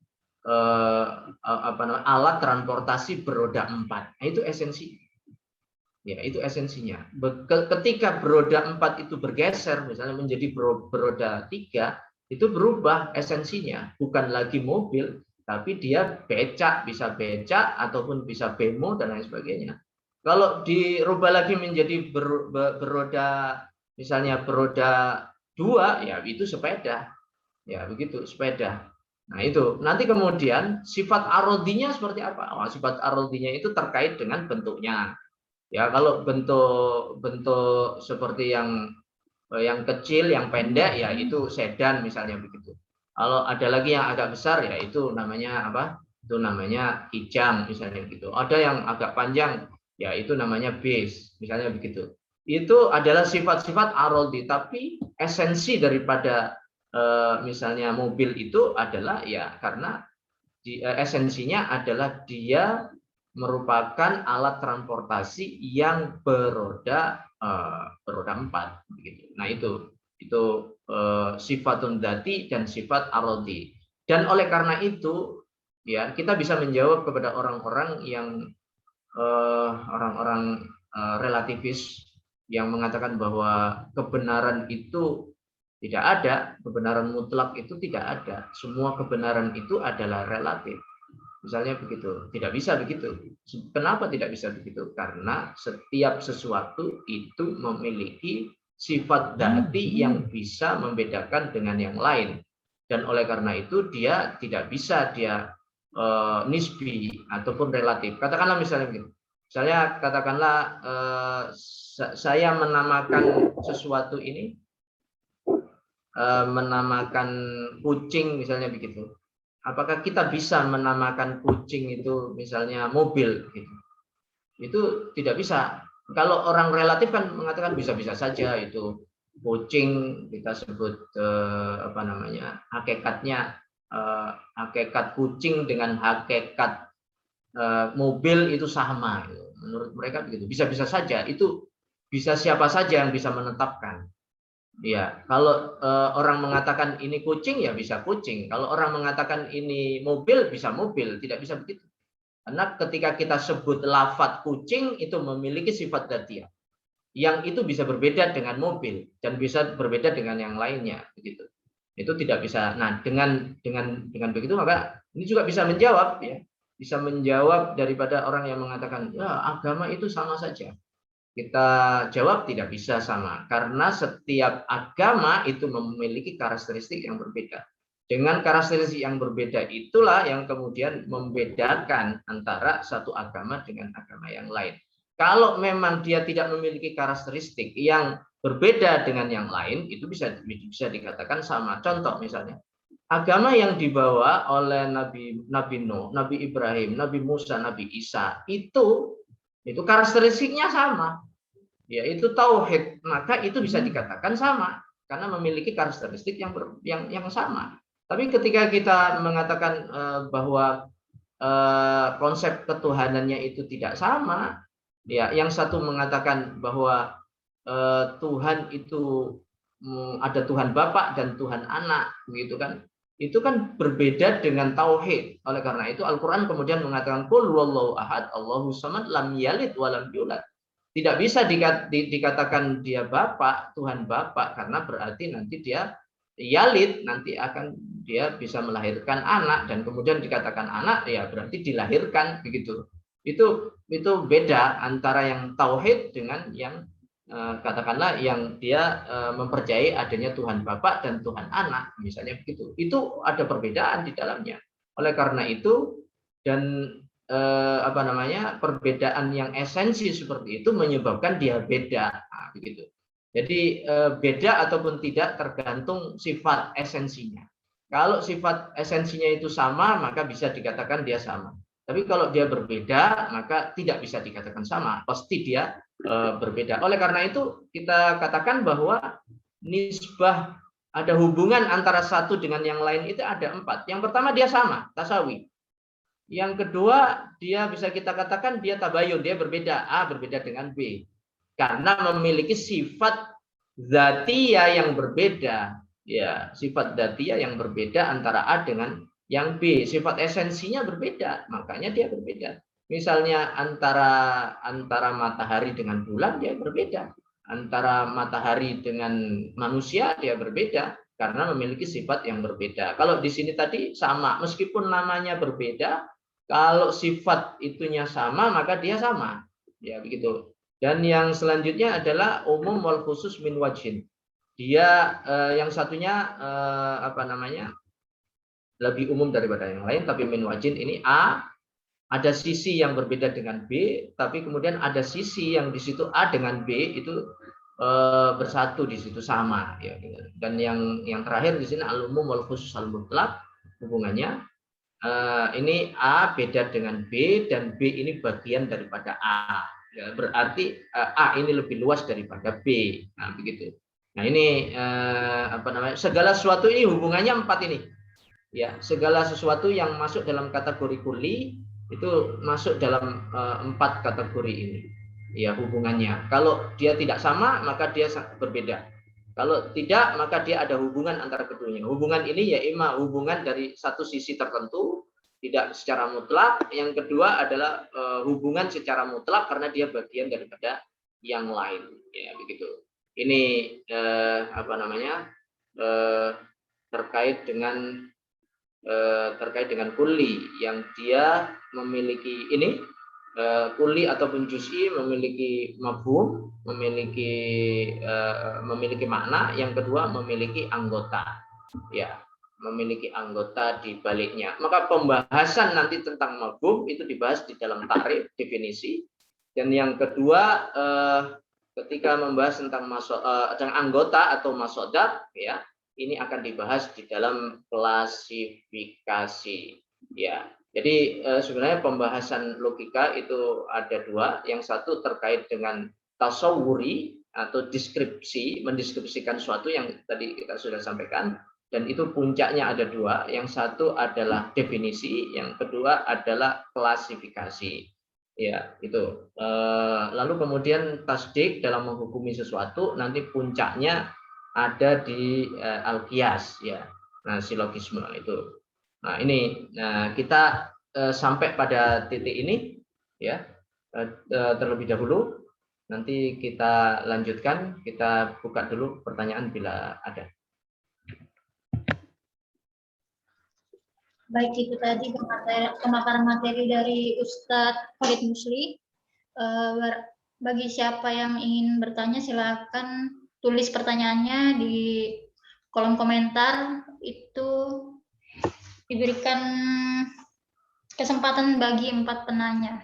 alat transportasi beroda 4. Nah, itu esensi. Ya, itu esensinya. Ketika beroda 4 itu bergeser, misalnya menjadi beroda 3, itu berubah esensinya. Bukan lagi mobil, tapi dia becak, bisa becak, ataupun bisa bemo, dan lain sebagainya. Kalau dirubah lagi menjadi beroda, misalnya beroda 2, ya itu sepeda. Ya, begitu, sepeda. Nah, itu. Nanti kemudian sifat arodinya seperti apa? Sifat arodinya itu terkait dengan bentuknya. Ya, kalau bentuk seperti yang kecil, yang pendek, ya itu sedan misalnya begitu. Kalau ada lagi yang agak besar, ya itu namanya apa? Itu namanya kijang misalnya begitu. Ada yang agak panjang, ya itu namanya base misalnya begitu. Itu adalah sifat-sifat arodi, tapi esensi daripada misalnya mobil itu adalah ya karena esensinya adalah dia merupakan alat transportasi yang beroda 4 begitu. Nah, itu sifatun dzati dan sifat arodi. Dan oleh karena itu ya kita bisa menjawab kepada orang-orang yang relativis yang mengatakan bahwa kebenaran itu tidak ada, kebenaran mutlak itu tidak ada. Semua kebenaran itu adalah relatif. Misalnya begitu, tidak bisa begitu. Kenapa tidak bisa begitu? Karena setiap sesuatu itu memiliki sifat dzati yang bisa membedakan dengan yang lain. Dan oleh karena itu dia tidak bisa nisbi ataupun relatif. Katakanlah misalnya begitu. Saya katakanlah saya menamakan sesuatu ini menamakan kucing misalnya begitu. Apakah kita bisa menamakan kucing itu misalnya mobil gitu? Itu tidak bisa. Kalau orang relatif kan mengatakan bisa-bisa saja itu kucing kita sebut hakikatnya hakikat kucing dengan hakikat mobil itu sama. Menurut mereka begitu. Bisa-bisa saja. Itu bisa siapa saja yang bisa menetapkan. Ya, kalau orang mengatakan ini kucing ya bisa kucing. Kalau orang mengatakan ini mobil bisa mobil, tidak bisa begitu. Karena ketika kita sebut lafadz kucing itu memiliki sifat dzatiyah. Yang itu bisa berbeda dengan mobil dan bisa berbeda dengan yang lainnya begitu. Itu tidak bisa. Nah, dengan begitu maka ini juga bisa menjawab ya. Bisa menjawab daripada orang yang mengatakan ya agama itu sama saja. Kita jawab tidak bisa sama, karena setiap agama itu memiliki karakteristik yang berbeda. Dengan karakteristik yang berbeda itulah yang kemudian membedakan antara satu agama dengan agama yang lain. Kalau memang dia tidak memiliki karakteristik yang berbeda dengan yang lain, itu bisa dikatakan sama. Contoh misalnya, agama yang dibawa oleh Nabi Nuh, Nabi Ibrahim, Nabi Musa, Nabi Isa, itu karakteristiknya sama. Yaitu tauhid, maka itu bisa dikatakan sama karena memiliki karakteristik yang sama. Tapi ketika kita mengatakan bahwa konsep ketuhanannya itu tidak sama, ya yang satu mengatakan bahwa Tuhan itu ada Tuhan Bapa dan Tuhan Anak, begitu kan? itu kan berbeda dengan tauhid. Oleh karena itu Al-Qur'an kemudian mengatakan qul huwallahu ahad, Allahus samad, lam yalid wa lam yulad. Tidak bisa dikatakan dia Bapak, Tuhan Bapak, karena berarti nanti dia yalid, nanti akan dia bisa melahirkan anak, dan kemudian dikatakan anak ya berarti dilahirkan begitu. Itu beda antara yang tauhid dengan yang katakanlah yang dia mempercayai adanya Tuhan Bapa dan Tuhan Anak, misalnya begitu. Itu ada perbedaan di dalamnya. Oleh karena itu, dan apa namanya, perbedaan yang esensi seperti itu menyebabkan dia beda, nah, begitu. Jadi beda ataupun tidak tergantung sifat esensinya. Kalau sifat esensinya itu sama, maka bisa dikatakan dia sama. Tapi kalau dia berbeda, maka tidak bisa dikatakan sama. Pasti dia berbeda. Oleh karena itu kita katakan bahwa nisbah, ada hubungan antara satu dengan yang lain itu ada 4. Yang pertama dia sama, tasawi. Yang kedua dia bisa kita katakan dia tabayun, dia berbeda, A berbeda dengan B. Karena memiliki sifat dzatiyah yang berbeda. Ya, sifat dzatiyah yang berbeda antara A dengan yang B. Sifat esensinya berbeda, makanya dia berbeda. Misalnya antara matahari dengan bulan dia berbeda, antara matahari dengan manusia dia berbeda karena memiliki sifat yang berbeda. Kalau di sini tadi sama, meskipun namanya berbeda, kalau sifat itunya sama maka dia sama, ya begitu. Dan yang selanjutnya adalah umum wal khusus min wajhin. Dia yang satunya apa namanya, lebih umum daripada yang lain, tapi min wajhin ini A, ada sisi yang berbeda dengan B, tapi kemudian ada sisi yang di situ A dengan B itu bersatu di situ sama, ya. Dan yang terakhir di sini al umum wal khusus al mutlak, hubungannya ini A beda dengan B dan B ini bagian daripada A. Ya, berarti A ini lebih luas daripada B. Nah, begitu. Nah, ini apa namanya? Segala sesuatu ini hubungannya 4 ini. Ya, segala sesuatu yang masuk dalam kategori kuli itu masuk dalam 4 kategori ini. Ya, hubungannya. Kalau dia tidak sama, maka dia berbeda. Kalau tidak, maka dia ada hubungan antara keduanya. Hubungan ini ya ima hubungan dari satu sisi tertentu, tidak secara mutlak. Yang kedua adalah hubungan secara mutlak karena dia bagian daripada yang lain. Ya, begitu. Ini apa namanya, terkait dengan kuli yang dia memiliki ini, kuli ataupun juz'i memiliki mafhum, memiliki makna. Yang kedua memiliki anggota, ya, memiliki anggota di baliknya. Maka pembahasan nanti tentang mafhum itu dibahas di dalam takrif, definisi. Dan yang kedua ketika membahas tentang anggota atau masodat, ya, ini akan dibahas di dalam klasifikasi, ya. Jadi sebenarnya pembahasan logika itu ada 2. Yang satu terkait dengan tasawuri atau deskripsi, mendeskripsikan sesuatu yang tadi kita sudah sampaikan, dan itu puncaknya ada 2. Yang satu adalah definisi, yang kedua adalah klasifikasi. Ya, itu. Lalu kemudian tasdik dalam menghukumi sesuatu, nanti puncaknya ada di al-qiyas, ya. Nah, silogisme itu. Nah, ini kita sampai pada titik ini, ya, terlebih dahulu. Nanti kita lanjutkan, kita buka dulu pertanyaan bila ada. Baik, itu tadi pemaparan materi dari Ustadz Khalid Musli. Bagi siapa yang ingin bertanya, silakan tulis pertanyaannya di kolom komentar. Itu diberikan kesempatan bagi 4 penanya.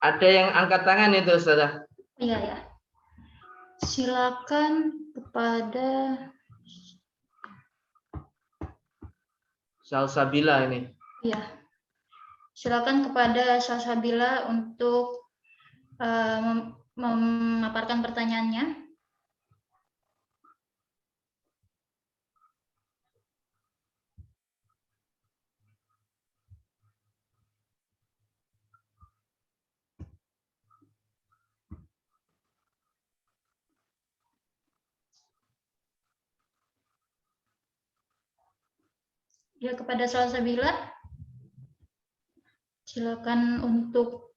Ada yang angkat tangan itu, Saudara? Iya, ya. Silakan kepada Salsabila ini. Iya. Silakan kepada Salsabila untuk memaparkan pertanyaannya. Ya, kepada Salsabila. Silakan untuk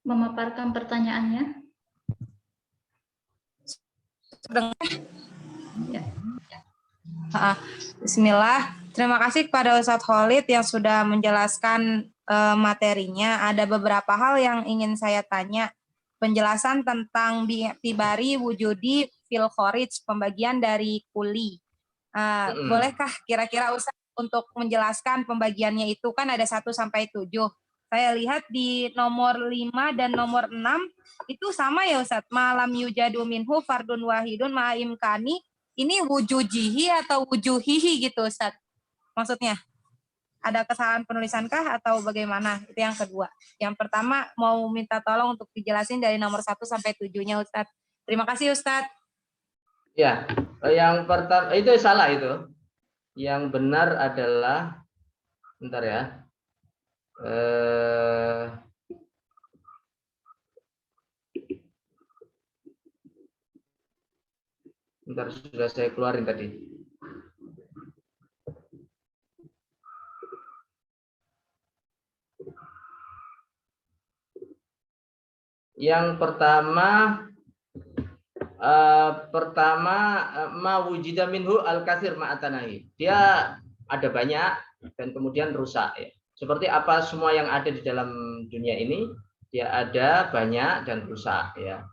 memaparkan pertanyaannya. Ya. Bismillah. Terima kasih kepada Ustadz Khalid yang sudah menjelaskan materinya. Ada beberapa hal yang ingin saya tanya. Penjelasan tentang bi'tibari wujudi fil kharij, pembagian dari kuli. Bolehkah kira-kira Ustadz untuk menjelaskan pembagiannya itu? Kan ada 1 sampai 7. Saya lihat di nomor 5 dan nomor 6 itu sama ya Ustadz. Malam yujadu minhu fardun wahidun ma'imkani. Ini wujujihi atau wujuhihi gitu Ustadz? Maksudnya ada kesalahan penulisankah atau bagaimana? Itu yang kedua. Yang pertama mau minta tolong untuk dijelasin dari nomor 1 sampai 7-nya Ustadz. Terima kasih Ustadz. Ya, yang pertama itu salah itu. Yang benar adalah, bentar ya. Bentar, sudah saya keluarin tadi. Yang pertama ma wujida minhu al-katsir ma'atanahi. Dia ada banyak dan kemudian rusak ya. Seperti apa semua yang ada di dalam dunia ini, dia ada banyak dan rusak ya.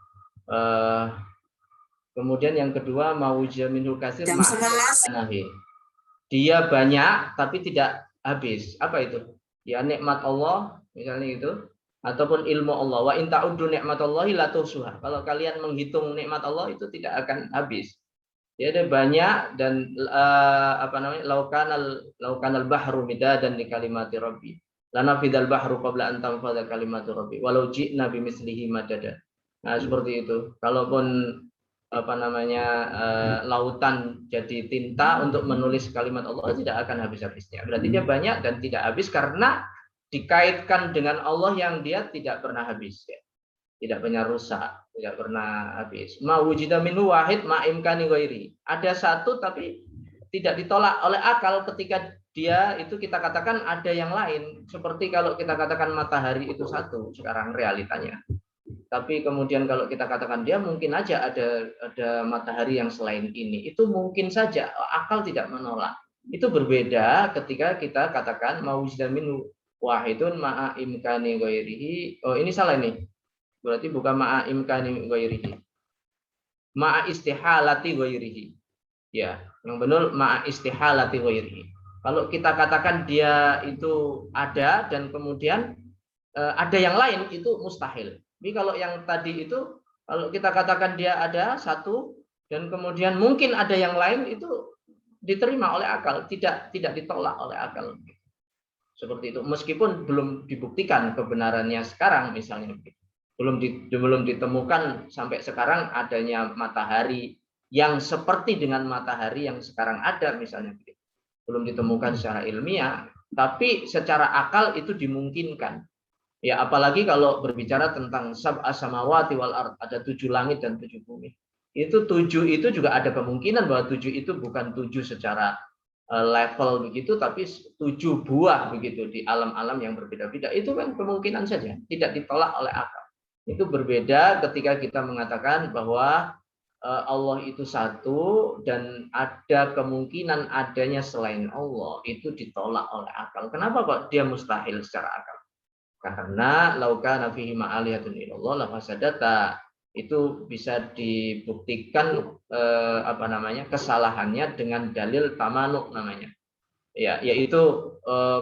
Kemudian yang kedua ma wujida minhu al-katsir ma'atanahi. Dia banyak tapi tidak habis. Apa itu? Ya nikmat Allah misalnya itu, ataupun ilmu Allah. Wa in ta'uddu nikmatallahi la tuhsuha. Kalau kalian menghitung nikmat Allah itu tidak akan habis. Ya ada banyak dan laukanal bahru midadan li kalimati rabbi. Lanafidal bahru qabla an tanfadha kalimatu rabbi. Walau ji'na bimislihi madada. Nah, seperti itu. Kalaupun lautan jadi tinta untuk menulis kalimat Allah tidak akan habis-habisnya. Berarti dia banyak dan tidak habis karena dikaitkan dengan Allah yang dia tidak pernah habis ya. Tidak pernah rusak, tidak pernah habis. Ma wujida minhu wahid ma imkani ghairi. Ada satu tapi tidak ditolak oleh akal ketika dia itu kita katakan ada yang lain. Seperti kalau kita katakan matahari itu satu sekarang realitanya. Tapi kemudian kalau kita katakan dia mungkin aja ada matahari yang selain ini. Itu mungkin saja akal tidak menolak. Itu berbeda ketika kita katakan ma wujida minhu wahidun ma'a imkani ghairihi. Oh, ini salah nih. Berarti bukan ma'a imkani ghairihi. Ma'a istihalati ghairihi. Ya, yang benar ma'a istihalati ghairihi. Kalau kita katakan dia itu ada dan kemudian ada yang lain itu mustahil. Jadi kalau yang tadi itu kalau kita katakan dia ada satu dan kemudian mungkin ada yang lain itu diterima oleh akal, tidak ditolak oleh akal. Seperti itu, meskipun belum dibuktikan kebenarannya sekarang misalnya, belum ditemukan sampai sekarang adanya matahari yang seperti dengan matahari yang sekarang ada misalnya, belum ditemukan secara ilmiah, tapi secara akal itu dimungkinkan. Ya apalagi kalau berbicara tentang sab'a samawati wal ard, ada 7 langit dan 7 bumi. Itu 7 itu juga ada kemungkinan bahwa 7 itu bukan 7 secara level begitu, tapi 7 buah begitu di alam-alam yang berbeda-beda. Itu kan kemungkinan saja, tidak ditolak oleh akal. Itu berbeda ketika kita mengatakan bahwa Allah itu satu dan ada kemungkinan adanya selain Allah, itu ditolak oleh akal. Kenapa kok dia mustahil secara akal? Karena laukana fihi ma'alihatun illallah la fasadata. Itu bisa dibuktikan kesalahannya dengan dalil tamanuk namanya. Ya, yaitu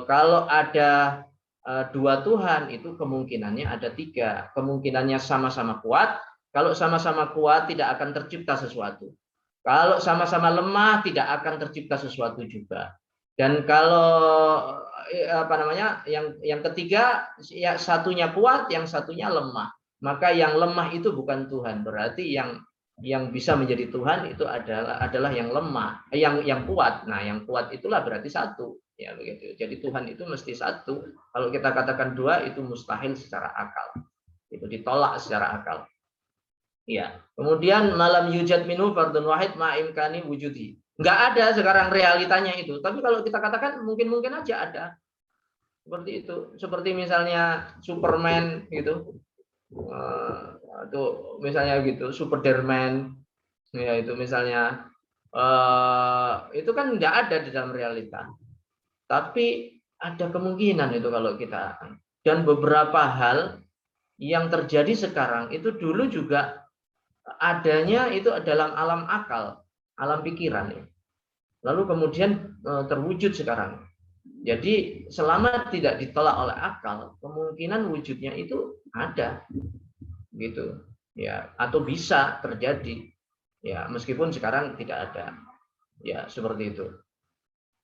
kalau ada 2 Tuhan itu kemungkinannya ada 3. Kemungkinannya sama-sama kuat. Kalau sama-sama kuat tidak akan tercipta sesuatu. Kalau sama-sama lemah tidak akan tercipta sesuatu juga. Dan kalau yang ketiga ya satunya kuat, yang satunya lemah. Maka yang lemah itu bukan Tuhan. Berarti yang bisa menjadi Tuhan itu adalah yang lemah, yang kuat. Nah, yang kuat itulah berarti satu. Ya begitu. Jadi Tuhan itu mesti satu. Kalau kita katakan 2 itu mustahil secara akal. Itu ditolak secara akal. Ya. Kemudian malam yujad minhu fardun wahid ma imkani wujudi. Nggak ada sekarang realitanya itu. Tapi kalau kita katakan mungkin aja ada. Seperti itu. Seperti misalnya Superman gitu. Atau misalnya gitu, Superman ya itu misalnya itu kan nggak ada di dalam realita. Tapi ada kemungkinan itu kalau kita, dan beberapa hal yang terjadi sekarang itu dulu juga adanya itu dalam alam akal, alam pikiran ya. Lalu kemudian terwujud sekarang. Jadi selama tidak ditolak oleh akal, kemungkinan wujudnya itu ada, gitu, ya, atau bisa terjadi, ya, meskipun sekarang tidak ada, ya, seperti itu.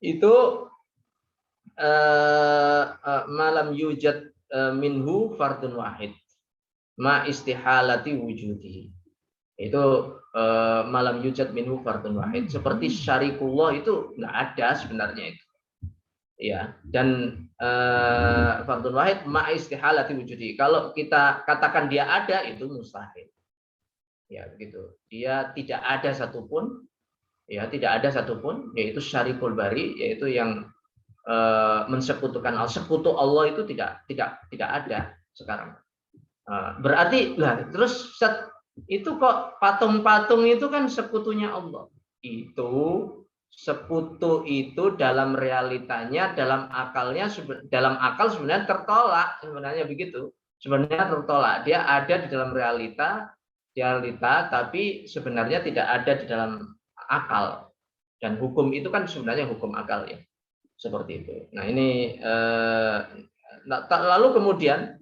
Itu malam yujad minhu fardun wahid, ma istihalati wujudi. Itu malam yujad minhu fardun wahid. Seperti syarikullah itu nggak ada sebenarnya itu. Ya, dan fardun wahid ma istihalati wujudi. Kalau kita katakan dia ada itu mustahil. Ya, begitu. Dia tidak ada satupun, ya, tidak ada satupun, yaitu syarikul bari, yaitu yang mensekutukan Allah. Sekutu Allah itu tidak ada sekarang. Berarti lah terus itu kok patung-patung itu kan sekutunya Allah. Itu sekutu itu dalam realitanya, dalam akal sebenarnya tertolak, sebenarnya begitu. Sebenarnya tertolak. Dia ada di dalam realita, tapi sebenarnya tidak ada di dalam akal. Dan hukum itu kan sebenarnya hukum akal ya. Seperti itu. Nah, ini lalu kemudian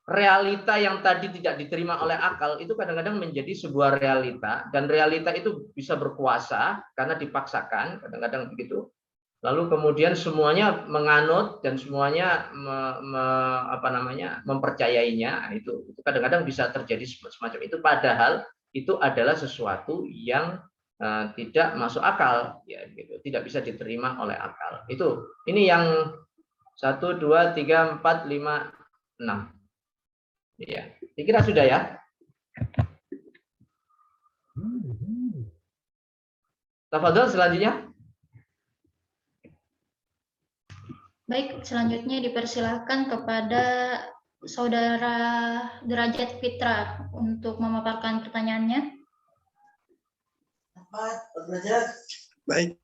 realita yang tadi tidak diterima oleh akal itu kadang-kadang menjadi sebuah realita, dan realita itu bisa berkuasa karena dipaksakan, kadang-kadang begitu. Lalu kemudian semuanya menganut dan semuanya mempercayainya. Itu kadang-kadang bisa terjadi semacam itu, padahal itu adalah sesuatu yang tidak masuk akal, ya, gitu, tidak bisa diterima oleh akal. Ini yang 1, 2, 3, 4, 5, 6. Ya, dikira sudah ya. Tafadhol selanjutnya. Baik, selanjutnya dipersilahkan kepada Saudara Derajat Fitra untuk memaparkan pertanyaannya. Baik,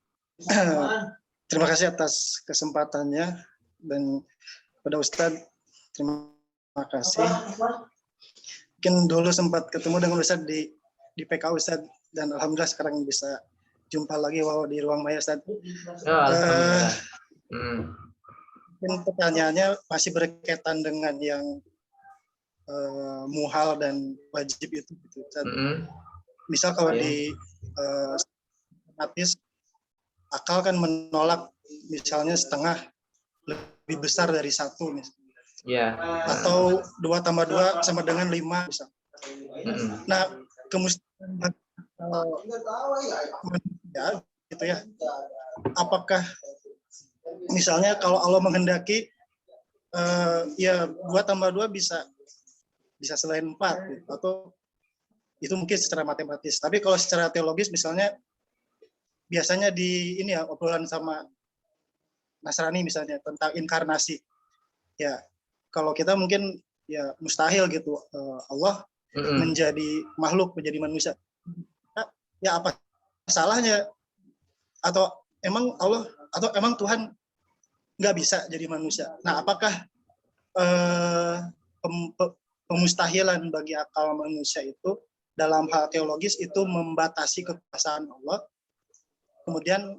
terima kasih atas kesempatannya, dan pada Ustadz terima kasih. Mungkin dulu sempat ketemu dengan Ustadz di PK Ustadz, dan alhamdulillah sekarang bisa jumpa lagi di ruang maya Ustadz. Mungkin pertanyaannya masih berkaitan dengan yang muhal dan wajib itu, Ustadz. Misal kalau di hadis akal kan menolak misalnya setengah lebih besar dari 1 misalnya. Ya. Atau 2 tambah 2 sama dengan 5 misalnya. Nah, kemustahilan ya, gitu ya. Apakah misalnya kalau Allah menghendaki ya 2 tambah 2 bisa selain 4 gitu, atau itu mungkin secara matematis. Tapi kalau secara teologis misalnya biasanya di ini ya, obrolan sama Nasrani misalnya tentang inkarnasi. Ya, kalau kita mungkin ya mustahil gitu Allah menjadi makhluk, menjadi manusia. Ya apa salahnya? Atau emang Allah atau emang Tuhan nggak bisa jadi manusia? Nah, apakah pemustahilan bagi akal manusia itu dalam hal teologis itu membatasi kekuasaan Allah? Kemudian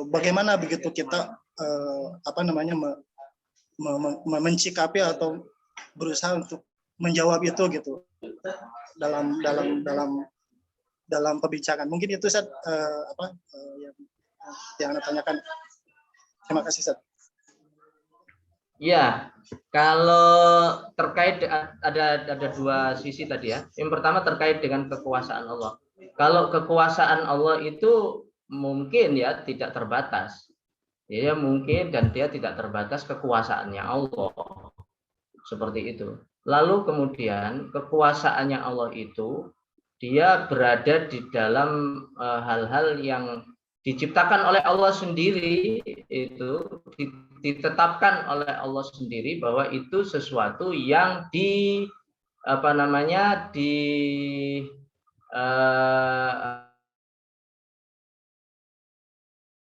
bagaimana begitu kita mencikapi atau berusaha untuk menjawab itu gitu dalam perbincangan. Mungkin itu Ustaz yang Anda tanyakan. Terima kasih Ustaz. Ya, kalau terkait ada 2 sisi tadi ya. Yang pertama terkait dengan kekuasaan Allah. Kalau kekuasaan Allah itu mungkin ya tidak terbatas. Ya mungkin, dan dia tidak terbatas kekuasaannya Allah. Seperti itu. Lalu kemudian kekuasaannya Allah itu dia berada di dalam hal-hal yang diciptakan oleh Allah sendiri, itu ditetapkan oleh Allah sendiri bahwa itu sesuatu yang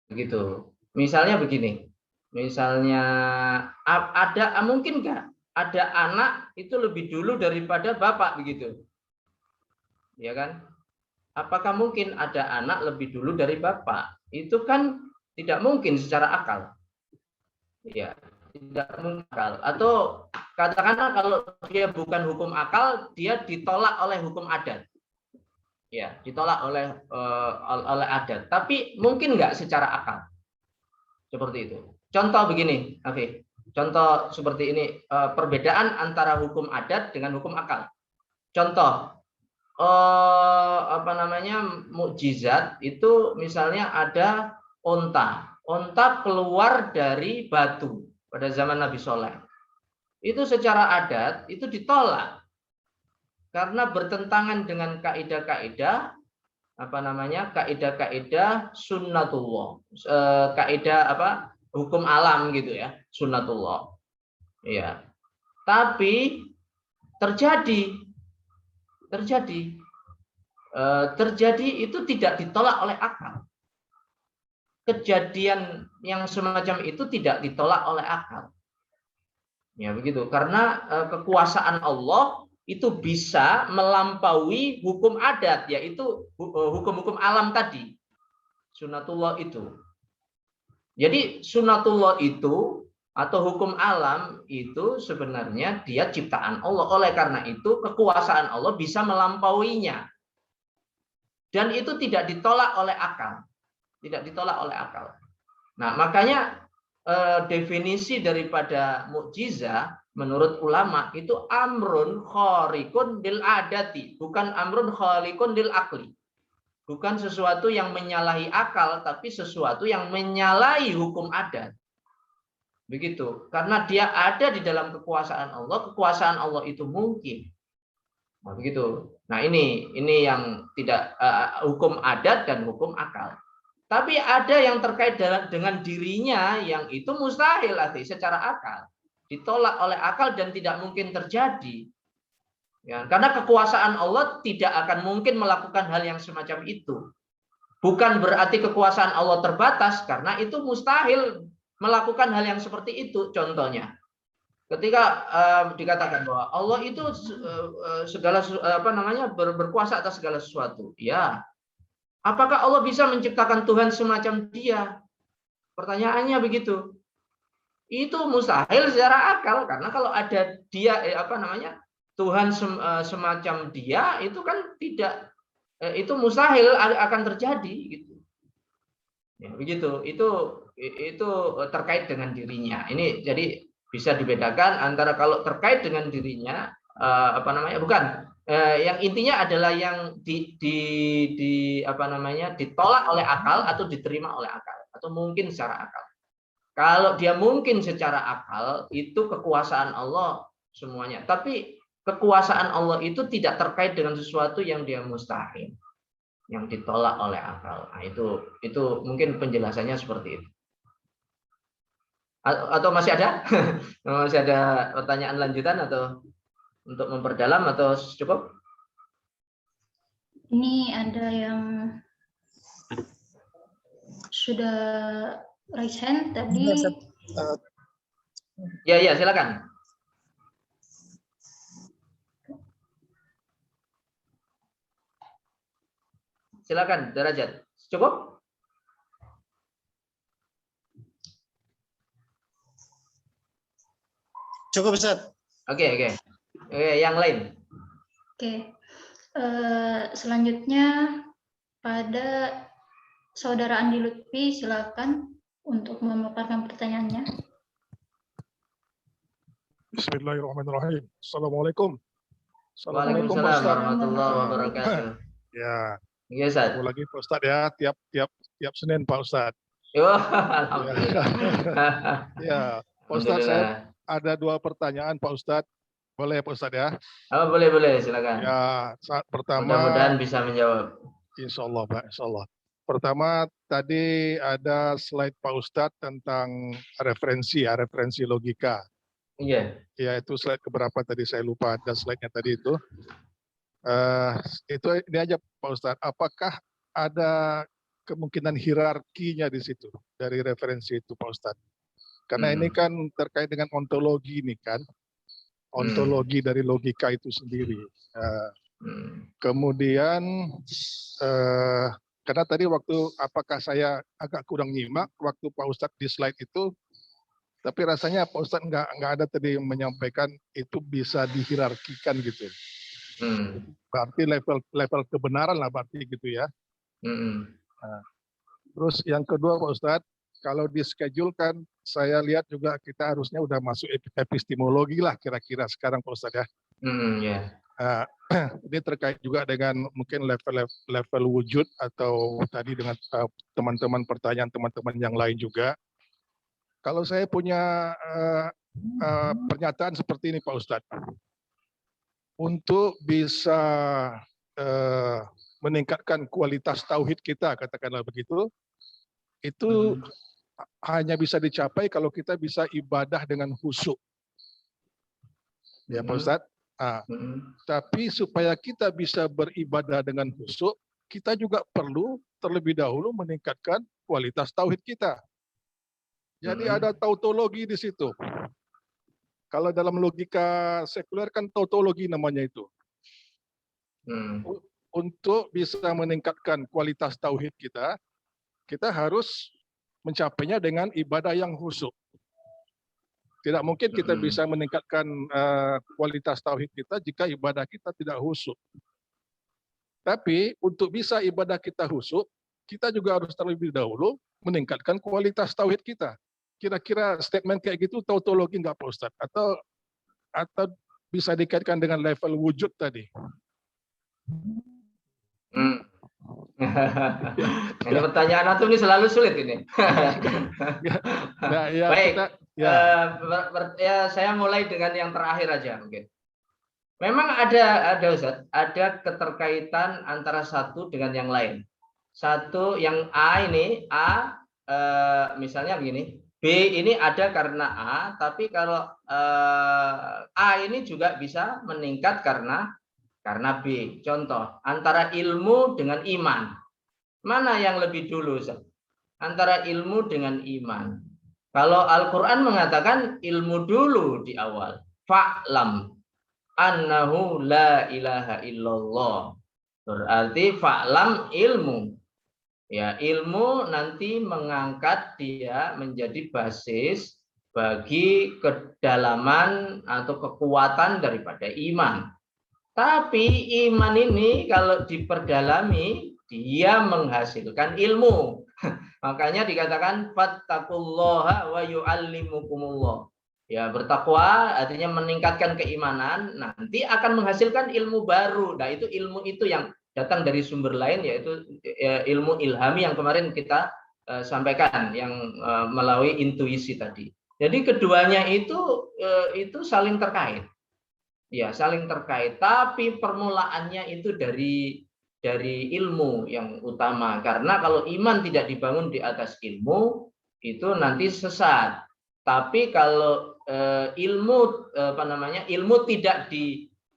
begitu. Misalnya begini, misalnya ada mungkin nggak ada anak itu lebih dulu daripada bapak begitu, ya kan? Apakah mungkin ada anak lebih dulu dari bapak? Itu kan tidak mungkin secara akal. Ya, tidak mungkin akal. Atau katakanlah kalau dia bukan hukum akal, dia ditolak oleh hukum adat. Ya, ditolak oleh adat. Tapi mungkin nggak secara akal? Seperti itu. Contoh begini, Afif. Contoh seperti ini, perbedaan antara hukum adat dengan hukum akal. Contoh, mukjizat itu misalnya ada onta keluar dari batu pada zaman Nabi Soleh. Itu secara adat itu ditolak karena bertentangan dengan kaidah-kaidah kaidah sunnatullah, kaidah hukum alam gitu ya, sunnatullah. Ya. Tapi terjadi itu tidak ditolak oleh akal. Kejadian yang semacam itu tidak ditolak oleh akal. Ya begitu, karena kekuasaan Allah itu bisa melampaui hukum adat, yaitu hukum-hukum alam tadi. Sunnatullah itu. Jadi sunnatullah itu atau hukum alam itu sebenarnya dia ciptaan Allah. Oleh karena itu kekuasaan Allah bisa melampauinya. Dan itu tidak ditolak oleh akal. Tidak ditolak oleh akal. Nah, makanya definisi daripada mukjizat menurut ulama itu amrun khariqun lil adati, bukan amrun khaliqun lil akli. Bukan sesuatu yang menyalahi akal, tapi sesuatu yang menyalahi hukum adat. Begitu, karena dia ada di dalam kekuasaan Allah itu mungkin. Nah, begitu. Nah, ini yang tidak hukum adat dan hukum akal. Tapi ada yang terkait dengan dirinya yang itu mustahil secara akal. Ditolak oleh akal dan tidak mungkin terjadi. Ya, karena kekuasaan Allah tidak akan mungkin melakukan hal yang semacam itu. Bukan berarti kekuasaan Allah terbatas, karena itu mustahil melakukan hal yang seperti itu. Contohnya, ketika dikatakan bahwa Allah itu segala berkuasa atas segala sesuatu, ya. Apakah Allah bisa menciptakan Tuhan semacam Dia? Pertanyaannya begitu. Itu mustahil secara akal, karena kalau ada Dia Tuhan semacam Dia, itu kan tidak, itu mustahil akan terjadi gitu. Ya, begitu. Itu terkait dengan dirinya. Ini jadi bisa dibedakan antara kalau terkait dengan dirinya bukan yang intinya adalah yang ditolak oleh akal atau diterima oleh akal atau mungkin secara akal. Kalau dia mungkin secara akal itu kekuasaan Allah semuanya. Tapi kekuasaan Allah itu tidak terkait dengan sesuatu yang dia mustahil, yang ditolak oleh akal. Nah, itu mungkin penjelasannya seperti itu. Atau masih ada? Masih ada pertanyaan lanjutan atau untuk memperdalam atau cukup? Ini ada yang sudah raise hand tadi. Ya, silakan. Silakan, Derajat. Cukup? Cukup, Ustaz. Oke, yang lain. Oke. Selanjutnya pada Saudara Andi Lutfi, silakan untuk memaparkan pertanyaannya. Bismillahirrahmanirrahim. Assalamualaikum. Waalaikumsalam warahmatullahi wabarakatuh. Ya. Iya, Ustaz. Lagi Pak Ustadz ya, tiap Senin Pak Ustadz. Alhamdulillah. Ya, Pak Ustadz, saya ada 2 pertanyaan Pak Ustadz. Boleh Pak Ustadz ya? Oh, boleh, silakan. Ya, saat pertama. Mudah-mudahan bisa menjawab. Insya Allah Pak, insya Allah. Pertama, tadi ada slide Pak Ustadz tentang referensi logika. Iya. Ya, itu slide keberapa tadi saya lupa, ada slide-nya tadi itu. Itu ini aja Pak Ustadz, apakah ada kemungkinan hierarkinya di situ dari referensi itu Pak Ustadz? Karena ini kan terkait dengan ontologi ini kan, ontologi dari logika itu sendiri. Kemudian karena tadi waktu apakah saya agak kurang nyimak waktu Pak Ustadz di slide itu, tapi rasanya Pak Ustadz nggak ada tadi yang menyampaikan itu bisa dihierarkikan gitu. Berarti level kebenaran lah berarti gitu ya. Nah, terus yang kedua Pak Ustadz, kalau di schedule kan saya lihat juga kita harusnya udah masuk epistemologi lah kira-kira sekarang Pak Ustadz ya. Ini terkait juga dengan mungkin level wujud atau tadi dengan teman-teman pertanyaan teman-teman yang lain juga. Kalau saya punya pernyataan seperti ini Pak Ustadz, untuk bisa meningkatkan kualitas tauhid kita, katakanlah begitu, itu hanya bisa dicapai kalau kita bisa ibadah dengan khusyuk. Ya Pak Ustadz. Tapi supaya kita bisa beribadah dengan khusyuk, kita juga perlu terlebih dahulu meningkatkan kualitas tauhid kita. Jadi ada tautologi di situ. Kalau dalam logika sekuler kan tautologi namanya itu. Untuk bisa meningkatkan kualitas tauhid kita, kita harus mencapainya dengan ibadah yang khusyuk. Tidak mungkin kita bisa meningkatkan kualitas tauhid kita jika ibadah kita tidak khusyuk. Tapi untuk bisa ibadah kita khusyuk, kita juga harus terlebih dahulu meningkatkan kualitas tauhid kita. Kira-kira statement kayak gitu tautologi nggak Pak Ustadz? Atau bisa dikaitkan dengan level wujud tadi? Ini pertanyaan antum ini selalu sulit ini. Nah, ya, baik, ya. Saya mulai dengan yang terakhir aja mungkin. Memang ada Ustaz, ada keterkaitan antara satu dengan yang lain. Satu yang A ini misalnya begini, B ini ada karena A, tapi kalau A ini juga bisa meningkat karena B. Contoh, antara ilmu dengan iman. Mana yang lebih dulu, Ustaz? Antara ilmu dengan iman. Kalau Al-Quran mengatakan ilmu dulu di awal. Fa'lam annahu la ilaha illallah. Berarti fa'lam ilmu. Ya, ilmu nanti mengangkat dia menjadi basis bagi kedalaman atau kekuatan daripada iman. Tapi iman ini kalau diperdalami dia menghasilkan ilmu. Makanya dikatakan fattaqullaha wa yu'allimukumullah. Ya, bertakwa artinya meningkatkan keimanan, nanti akan menghasilkan ilmu baru. Nah, itu ilmu itu yang datang dari sumber lain, yaitu ilmu ilhami yang kemarin kita sampaikan, yang melalui intuisi tadi. Jadi keduanya itu saling terkait. Ya, saling terkait, tapi permulaannya itu dari ilmu yang utama, karena kalau iman tidak dibangun di atas ilmu itu nanti sesat. Tapi kalau ilmu tidak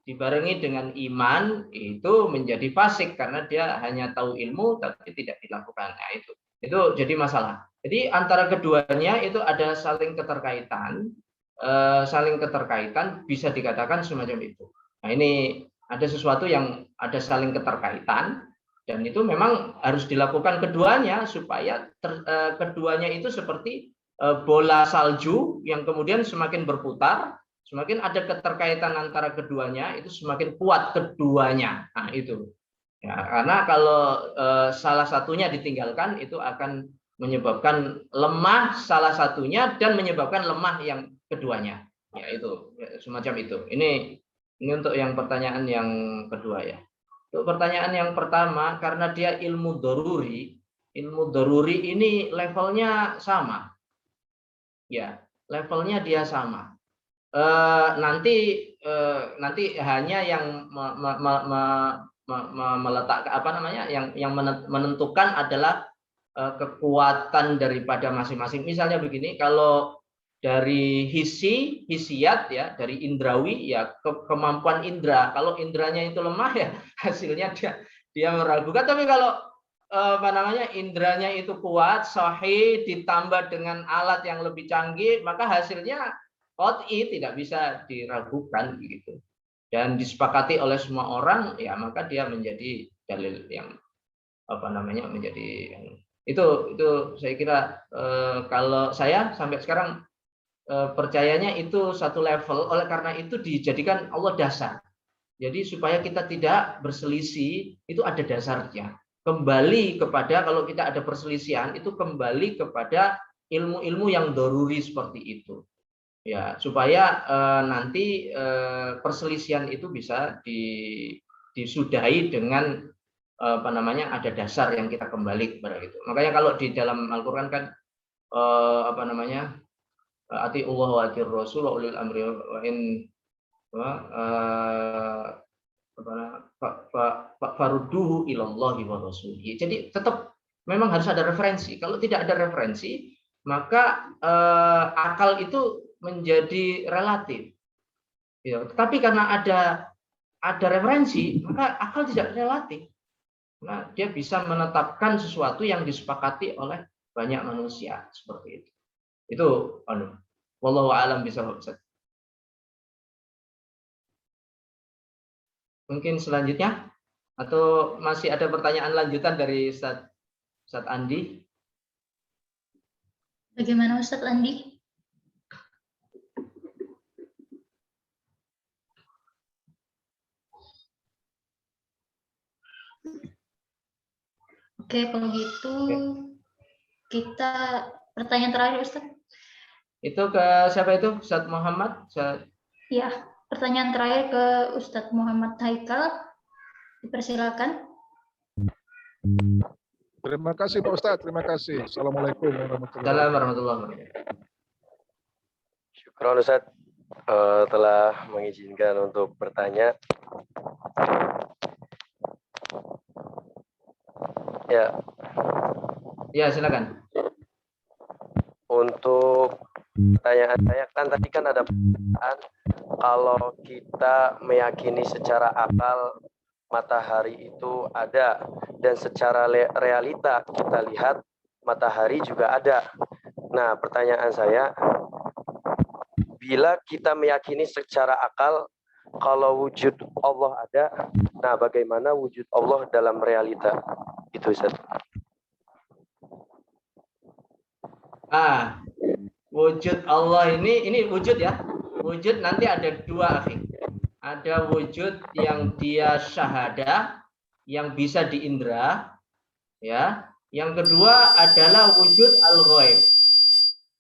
dibarengi dengan iman, itu menjadi fasik karena dia hanya tahu ilmu tapi tidak dilakukan. Nah, itu jadi masalah. Jadi antara keduanya itu ada saling keterkaitan, bisa dikatakan semacam itu. Nah, ini ada sesuatu yang ada saling keterkaitan, dan itu memang harus dilakukan keduanya supaya keduanya itu seperti bola salju yang kemudian semakin berputar, semakin ada keterkaitan antara keduanya, itu semakin kuat keduanya. Nah, itu. Ya, karena kalau salah satunya ditinggalkan itu akan menyebabkan lemah salah satunya dan menyebabkan lemah yang keduanya. Ya, itu semacam itu. Ini untuk yang pertanyaan yang kedua ya. Untuk pertanyaan yang pertama, karena dia ilmu daruri ini levelnya sama. Ya, levelnya dia sama. Nanti hanya yang meletakkan apa namanya, yang menentukan adalah kekuatan daripada masing-masing. Misalnya begini, kalau dari hisiat ya, dari indrawi ya, kemampuan indera. Kalau inderanya itu lemah ya hasilnya dia meragukan. Tapi kalau apa namanya, inderanya itu kuat, sahih, ditambah dengan alat yang lebih canggih, maka hasilnya qat'i, tidak bisa diragukan gitu. Dan disepakati oleh semua orang, ya maka dia menjadi dalil yang apa namanya, menjadi itu saya kira kalau saya sampai sekarang percayanya itu satu level. Oleh karena itu dijadikan Allah dasar. Jadi supaya kita tidak berselisih, itu ada dasarnya. Kembali kepada, kalau kita ada perselisihan, itu kembali kepada ilmu-ilmu yang doruri seperti itu. Ya, supaya nanti perselisihan itu bisa disudahi dengan apa namanya, ada dasar yang kita kembali kepada itu. Makanya kalau di dalam Al-Qur'an kan apa namanya, ati Allah wa atir Rasul wa ulil amri wa in farudduhu ilallahi wa rasulihi. Jadi tetap memang harus ada referensi. Kalau tidak ada referensi, maka akal itu menjadi relatif. Ya, tapi karena ada referensi, maka akal tidak relatif. Nah, dia bisa menetapkan sesuatu yang disepakati oleh banyak manusia seperti itu. Itu wallahu a'lam bishawab. Mungkin selanjutnya, atau masih ada pertanyaan lanjutan dari Ustaz Andi? Bagaimana Ustaz Andi? Oke, kalau gitu kita pertanyaan terakhir Ustaz. Itu ke siapa itu? Ustaz Muhammad? Ya, pertanyaan terakhir ke Ustadz Muhammad Haikal. Dipersilakan. Terima kasih Pak Ustadz, terima kasih. Assalamualaikum warahmatullahi wabarakatuh. Syukron Ustadz telah mengizinkan untuk bertanya. Ya, silakan. Untuk pertanyaan saya kan ada pertanyaan, kalau kita meyakini secara akal matahari itu ada, dan secara realita kita lihat matahari juga ada. Nah, pertanyaan saya, bila kita meyakini secara akal kalau wujud Allah ada, nah bagaimana wujud Allah dalam realita? Itu Ustaz. Wujud Allah ini wujud ya. Wujud nanti ada dua, akhi. Ada wujud yang dia syahadah, yang bisa diindra, ya. Yang kedua adalah wujud al-ghaib.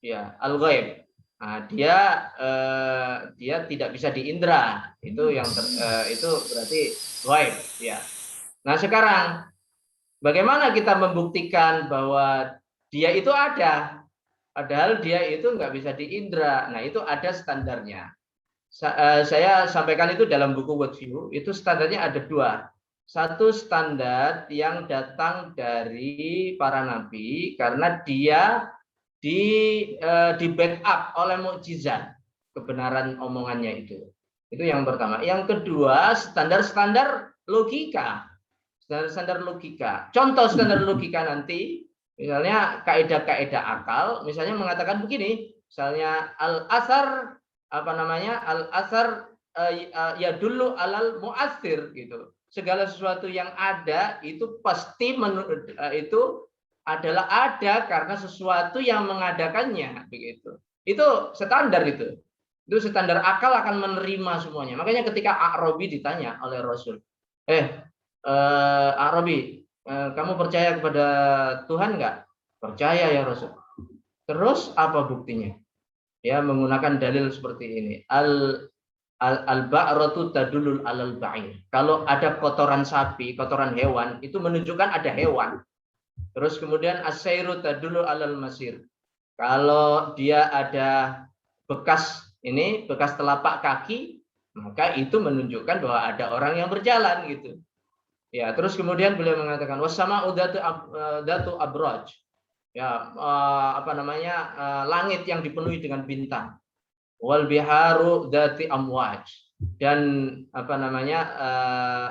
Ya, al-ghaib. Nah, dia tidak bisa diindra. Itu yang itu berarti ghaib, ya. Nah, sekarang bagaimana kita membuktikan bahwa dia itu ada? Padahal dia itu nggak bisa diindra. Nah, itu ada standarnya. Saya sampaikan itu dalam buku Worldview. Itu standarnya ada dua. Satu standar yang datang dari para nabi karena dia di backup oleh mukjizat kebenaran omongannya itu. Itu yang pertama. Yang kedua, standar logika. Standar logika. Contoh standar logika nanti. Misalnya kaidah-kaidah akal, misalnya mengatakan begini, misalnya al-asar ya dulu alal mu'athir gitu. Segala sesuatu yang ada itu pasti itu adalah ada karena sesuatu yang mengadakannya begitu. Itu standar itu. Itu standar akal akan menerima semuanya. Makanya ketika A'rabi ditanya oleh Rasul, A'rabi, kamu percaya kepada Tuhan nggak? Percaya ya Rasul. Terus apa buktinya? Ya, menggunakan dalil seperti ini. Al-ba'ratu tadulul alal ba'ir. Kalau ada kotoran sapi, kotoran hewan, itu menunjukkan ada hewan. Terus kemudian as-sairu tadulul alal masir. Kalau dia ada bekas telapak kaki, maka itu menunjukkan bahwa ada orang yang berjalan gitu. Ya, terus kemudian beliau mengatakan wasama datu abraj. Ya, apa namanya? Langit yang dipenuhi dengan bintang. Wal biharu dati amwaj. Dan apa namanya?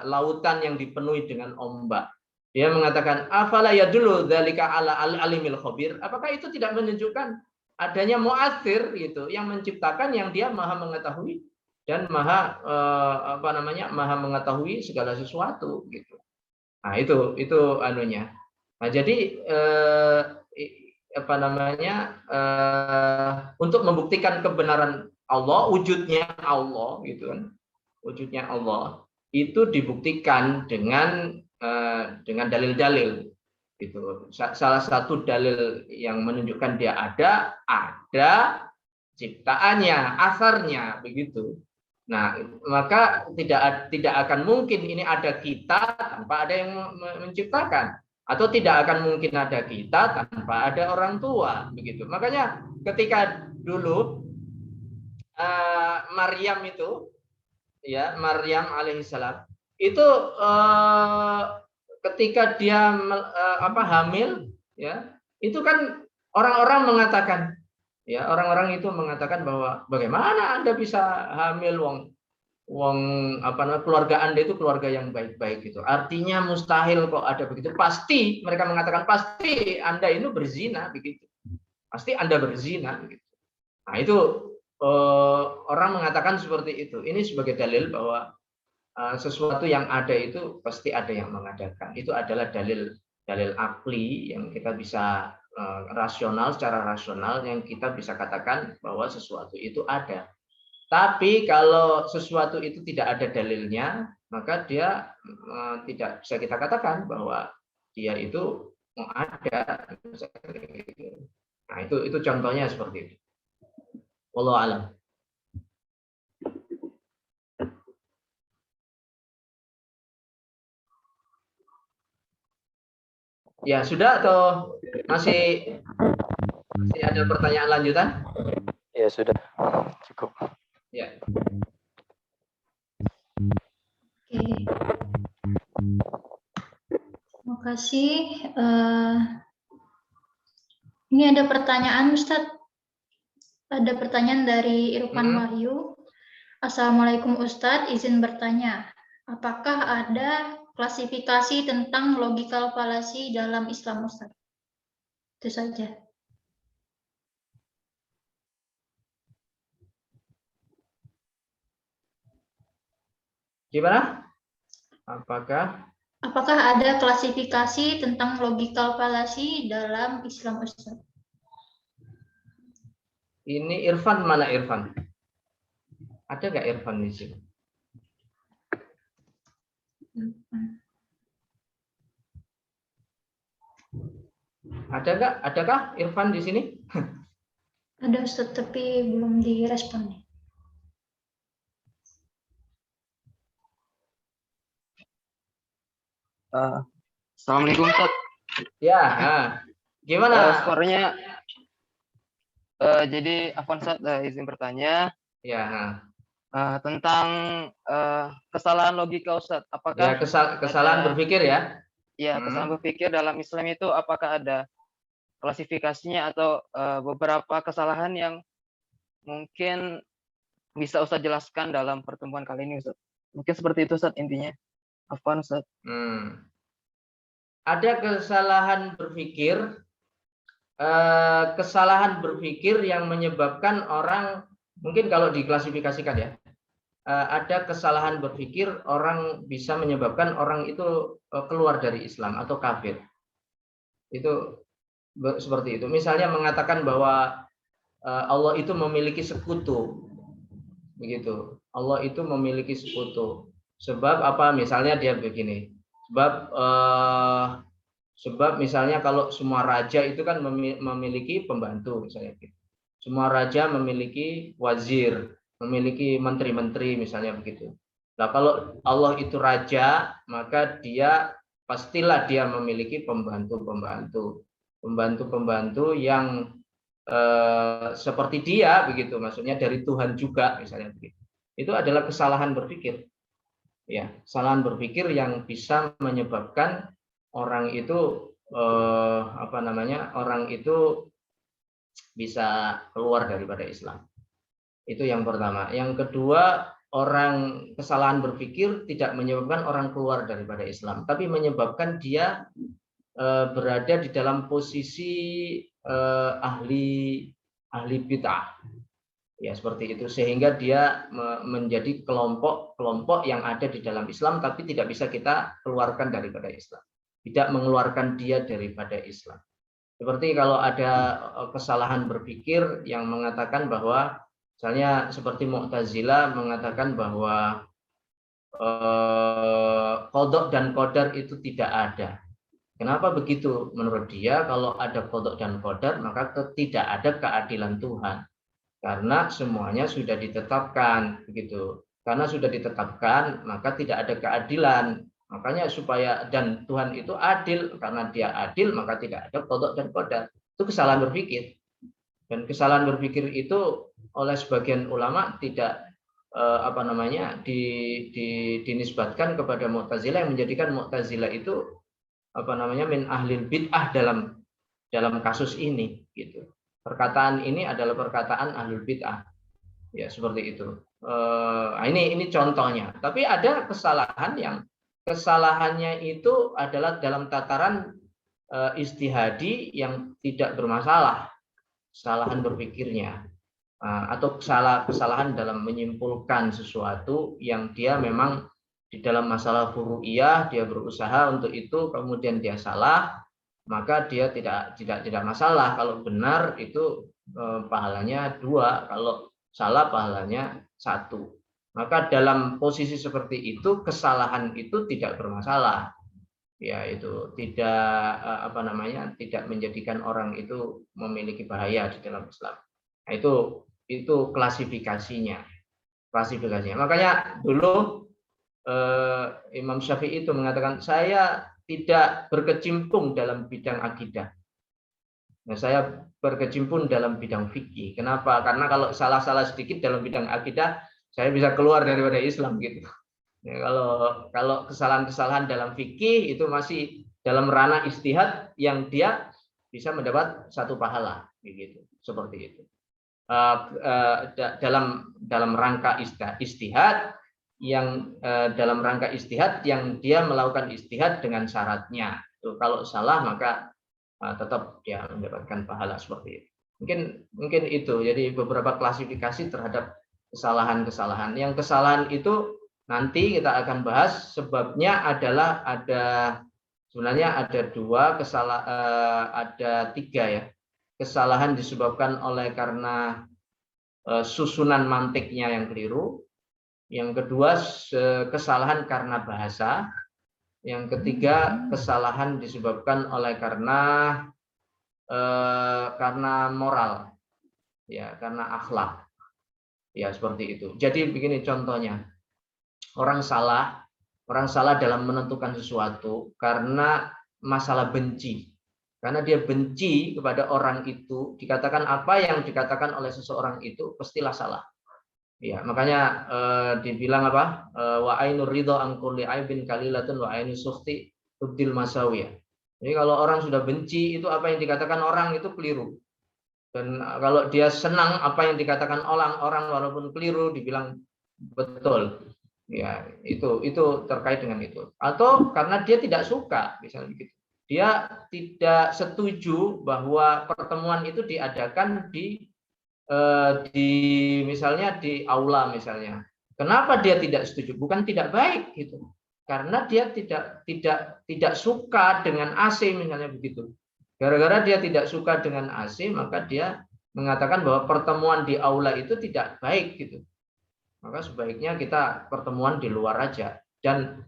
Lautan yang dipenuhi dengan ombak. Dia mengatakan afala yadullu dzalika ala alimil khabir. Apakah itu tidak menunjukkan adanya mu'athir gitu yang menciptakan, yang dia maha mengetahui dan maha apa namanya? Maha mengetahui segala sesuatu gitu. Nah, itu anunya. Nah, jadi apa namanya? Untuk membuktikan kebenaran Allah, wujudnya Allah gitu kan. Wujudnya Allah itu dibuktikan dengan dalil-dalil gitu. Salah satu dalil yang menunjukkan dia ada ciptaannya, asarnya begitu. Nah, maka tidak akan mungkin ini ada kita tanpa ada yang menciptakan, atau tidak akan mungkin ada kita tanpa ada orang tua begitu. Makanya ketika dulu Maryam itu, ya, Maryam alaihissalam itu ketika dia hamil, ya, itu kan orang-orang mengatakan, ya, orang-orang itu mengatakan bahwa bagaimana Anda bisa hamil, wong apa namanya, keluarga Anda itu keluarga yang baik-baik gitu. Artinya mustahil kok ada begitu. Pasti mereka mengatakan pasti Anda itu berzina begitu. Pasti Anda berzina begitu. Nah, itu orang mengatakan seperti itu. Ini sebagai dalil bahwa sesuatu yang ada itu pasti ada yang mengadakan. Itu adalah dalil akli yang kita bisa secara rasional yang kita bisa katakan bahwa sesuatu itu ada. Tapi kalau sesuatu itu tidak ada dalilnya, maka dia tidak bisa kita katakan bahwa dia itu ada. Nah, itu contohnya seperti itu. Wallahu a'lam. Ya, sudah atau masih ada pertanyaan lanjutan? Ya sudah, cukup. Ya. Oke. Terima kasih. Ini ada pertanyaan, Ustadz. Ada pertanyaan dari Irfan Wahyu. Assalamualaikum Ustadz, izin bertanya. Apakah ada klasifikasi tentang logical fallacy dalam Islam, Ustadz? Itu saja. Gimana? Apakah ada klasifikasi tentang logical fallacy dalam Islam, Ustadz? Ini Irfan, mana Irfan? Ada nggak Irfan di sini? Adakah Irfan di sini? Ada, Ustadz, tapi belum direspon. Assalamualaikum, Ustadz. Ya, gimana? Suaranya jadi Afwan, Ustadz, izin bertanya. Ya. Tentang kesalahan logika, Ustadz. Apakah kesalahan berpikir ya? Ya, kesalahan berpikir dalam Islam itu apakah ada klasifikasinya atau beberapa kesalahan yang mungkin bisa Ustadz jelaskan dalam pertemuan kali ini, Ustadz? Mungkin seperti itu, Ustadz, intinya. Afwan, Ustadz. Ada kesalahan berpikir yang menyebabkan orang, mungkin kalau diklasifikasikan ya, ada kesalahan berpikir orang bisa menyebabkan orang itu keluar dari Islam atau kafir. Itu seperti itu. Misalnya mengatakan bahwa Allah itu memiliki sekutu, begitu. Allah itu memiliki sekutu. Sebab apa? Misalnya dia begini. Sebab misalnya kalau semua raja itu kan memiliki pembantu, misalnya gitu. Semua raja memiliki wazir, memiliki menteri-menteri, misalnya begitu. Nah, kalau Allah itu raja, maka pastilah dia memiliki pembantu yang seperti dia, begitu. Maksudnya dari Tuhan juga, misalnya begitu. Itu adalah kesalahan berpikir. Ya, kesalahan berpikir yang bisa menyebabkan orang itu orang itu bisa keluar daripada Islam. Itu yang pertama. Yang kedua, kesalahan berpikir tidak menyebabkan orang keluar daripada Islam, tapi menyebabkan dia berada di dalam posisi ahli bid'ah. Ya, seperti itu, sehingga dia menjadi kelompok yang ada di dalam Islam tapi tidak bisa kita keluarkan daripada Islam. Tidak mengeluarkan dia daripada Islam. Seperti kalau ada kesalahan berpikir yang mengatakan bahwa misalnya seperti Mu'tazilah mengatakan bahwa qadha dan qadar itu tidak ada. Kenapa begitu? Menurut dia kalau ada qadha dan qadar maka tidak ada keadilan Tuhan. Karena semuanya sudah ditetapkan begitu. Karena sudah ditetapkan maka tidak ada keadilan. Makanya dan Tuhan itu adil, karena dia adil maka tidak ada qadha dan qadar. Itu kesalahan berpikir. Dan kesalahan berpikir itu oleh sebagian ulama tidak dinisbatkan kepada Mu'tazilah, yang menjadikan Mu'tazilah itu min ahlil bid'ah dalam kasus ini gitu. Perkataan ini adalah perkataan ahlul bid'ah. Ya, seperti itu. Ini contohnya. Tapi ada kesalahan yang kesalahannya itu adalah dalam tataran ijtihadi yang tidak bermasalah. Kesalahan berpikirnya. Atau kesalahan dalam menyimpulkan sesuatu yang dia memang di dalam masalah furu'iyah dia berusaha untuk itu, kemudian dia salah, maka dia tidak masalah. Kalau benar itu pahalanya 2, kalau salah pahalanya 1. Maka dalam posisi seperti itu kesalahan itu tidak bermasalah. Ya, itu tidak tidak menjadikan orang itu memiliki bahaya di dalam Islam. Nah, itu klasifikasinya. Makanya dulu Imam Syafi'i itu mengatakan, saya tidak berkecimpung dalam bidang akidah. Nah, saya berkecimpung dalam bidang fikih. Kenapa? Karena kalau salah-salah sedikit dalam bidang akidah, saya bisa keluar daripada Islam gitu. Ya, kalau kesalahan-kesalahan dalam fikih itu masih dalam ranah ijtihad yang dia bisa mendapat 1 pahala, begitu. Seperti itu. Dalam rangka ijtihad yang dia melakukan ijtihad dengan syaratnya. Kalau salah maka tetap dia mendapatkan pahala seperti itu. Mungkin itu. Jadi beberapa klasifikasi terhadap kesalahan-kesalahan. Yang kesalahan itu nanti kita akan bahas, sebabnya adalah sebenarnya ada 3 ya. Kesalahan disebabkan karena susunan mantiknya yang keliru. Yang kedua, kesalahan karena bahasa. Yang ketiga, kesalahan disebabkan karena moral, ya, karena akhlak, ya, seperti itu. Jadi begini contohnya, orang salah dalam menentukan sesuatu karena masalah benci. Karena dia benci kepada orang itu, dikatakan apa yang dikatakan oleh seseorang itu pastilah salah. Ya, makanya dibilang apa? Wa ainur ridha an kulli aibin qalilatun wa ainu sukhti tubdil masawiyah. Jadi kalau orang sudah benci, itu apa yang dikatakan orang itu keliru. Dan kalau dia senang, apa yang dikatakan orang walaupun keliru dibilang betul. Ya, itu terkait dengan itu. Atau karena dia tidak suka, misalnya begitu. Dia tidak setuju bahwa pertemuan itu diadakan misalnya di aula misalnya. Kenapa dia tidak setuju? Bukan tidak baik gitu. Karena dia tidak suka dengan AC misalnya begitu. Gara-gara dia tidak suka dengan AC, maka dia mengatakan bahwa pertemuan di aula itu tidak baik gitu. Maka sebaiknya kita pertemuan di luar aja. Dan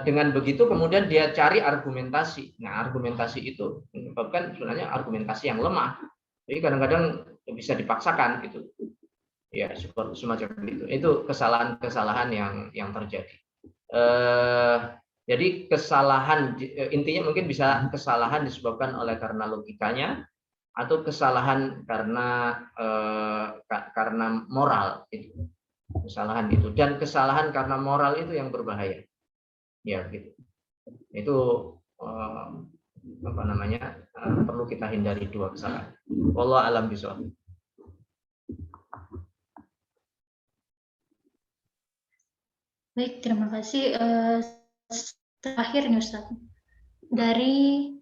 dengan begitu kemudian dia cari argumentasi. Nah, argumentasi itu menyebabkan sebenarnya argumentasi yang lemah. Jadi kadang-kadang bisa dipaksakan gitu. Ya, seperti semacam itu. Itu kesalahan-kesalahan yang terjadi. Jadi kesalahan intinya mungkin bisa kesalahan disebabkan karena logikanya, atau kesalahan karena moral gitu. kesalahan itu, dan kesalahan karena moral itu yang berbahaya. Ya, gitu. Itu apa namanya? Perlu kita hindari dua kesalahan. Wallahu a'lam bishawab. Baik, terima kasih. Terakhir nih Ustaz, dari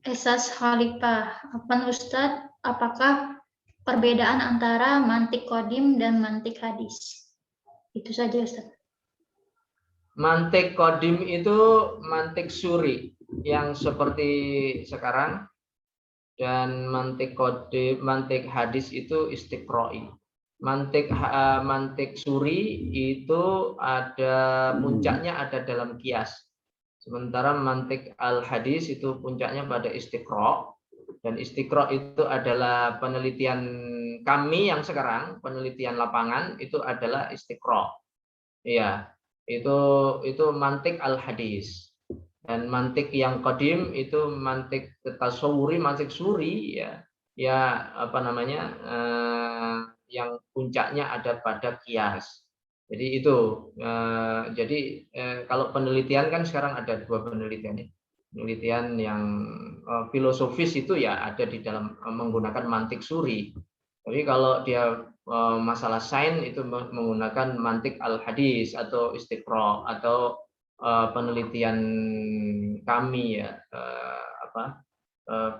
Esas Khalifah, Ustaz, apakah perbedaan antara mantik kodim dan mantik hadis? Itu saja Ustaz. Mantik kodim itu mantik suri yang seperti sekarang, dan mantik kodim, mantik hadis itu istiqra'i. Mantik suri itu ada puncaknya ada dalam qiyas. Sementara mantik al-hadis itu puncaknya pada istiqra', dan istiqra' itu adalah penelitian kami yang sekarang, penelitian lapangan itu adalah istiqra'. Iya, itu mantik al-hadis. Dan mantik yang qadim itu mantik tasawuri, mantik suri, ya apa namanya, yang puncaknya ada pada qiyas. Jadi itu, kalau penelitian kan sekarang ada dua penelitian. Penelitian yang filosofis itu ya ada di dalam menggunakan mantik suri. Tapi kalau dia masalah sains itu menggunakan mantik al-hadis atau istiqra' atau penelitian kami ya,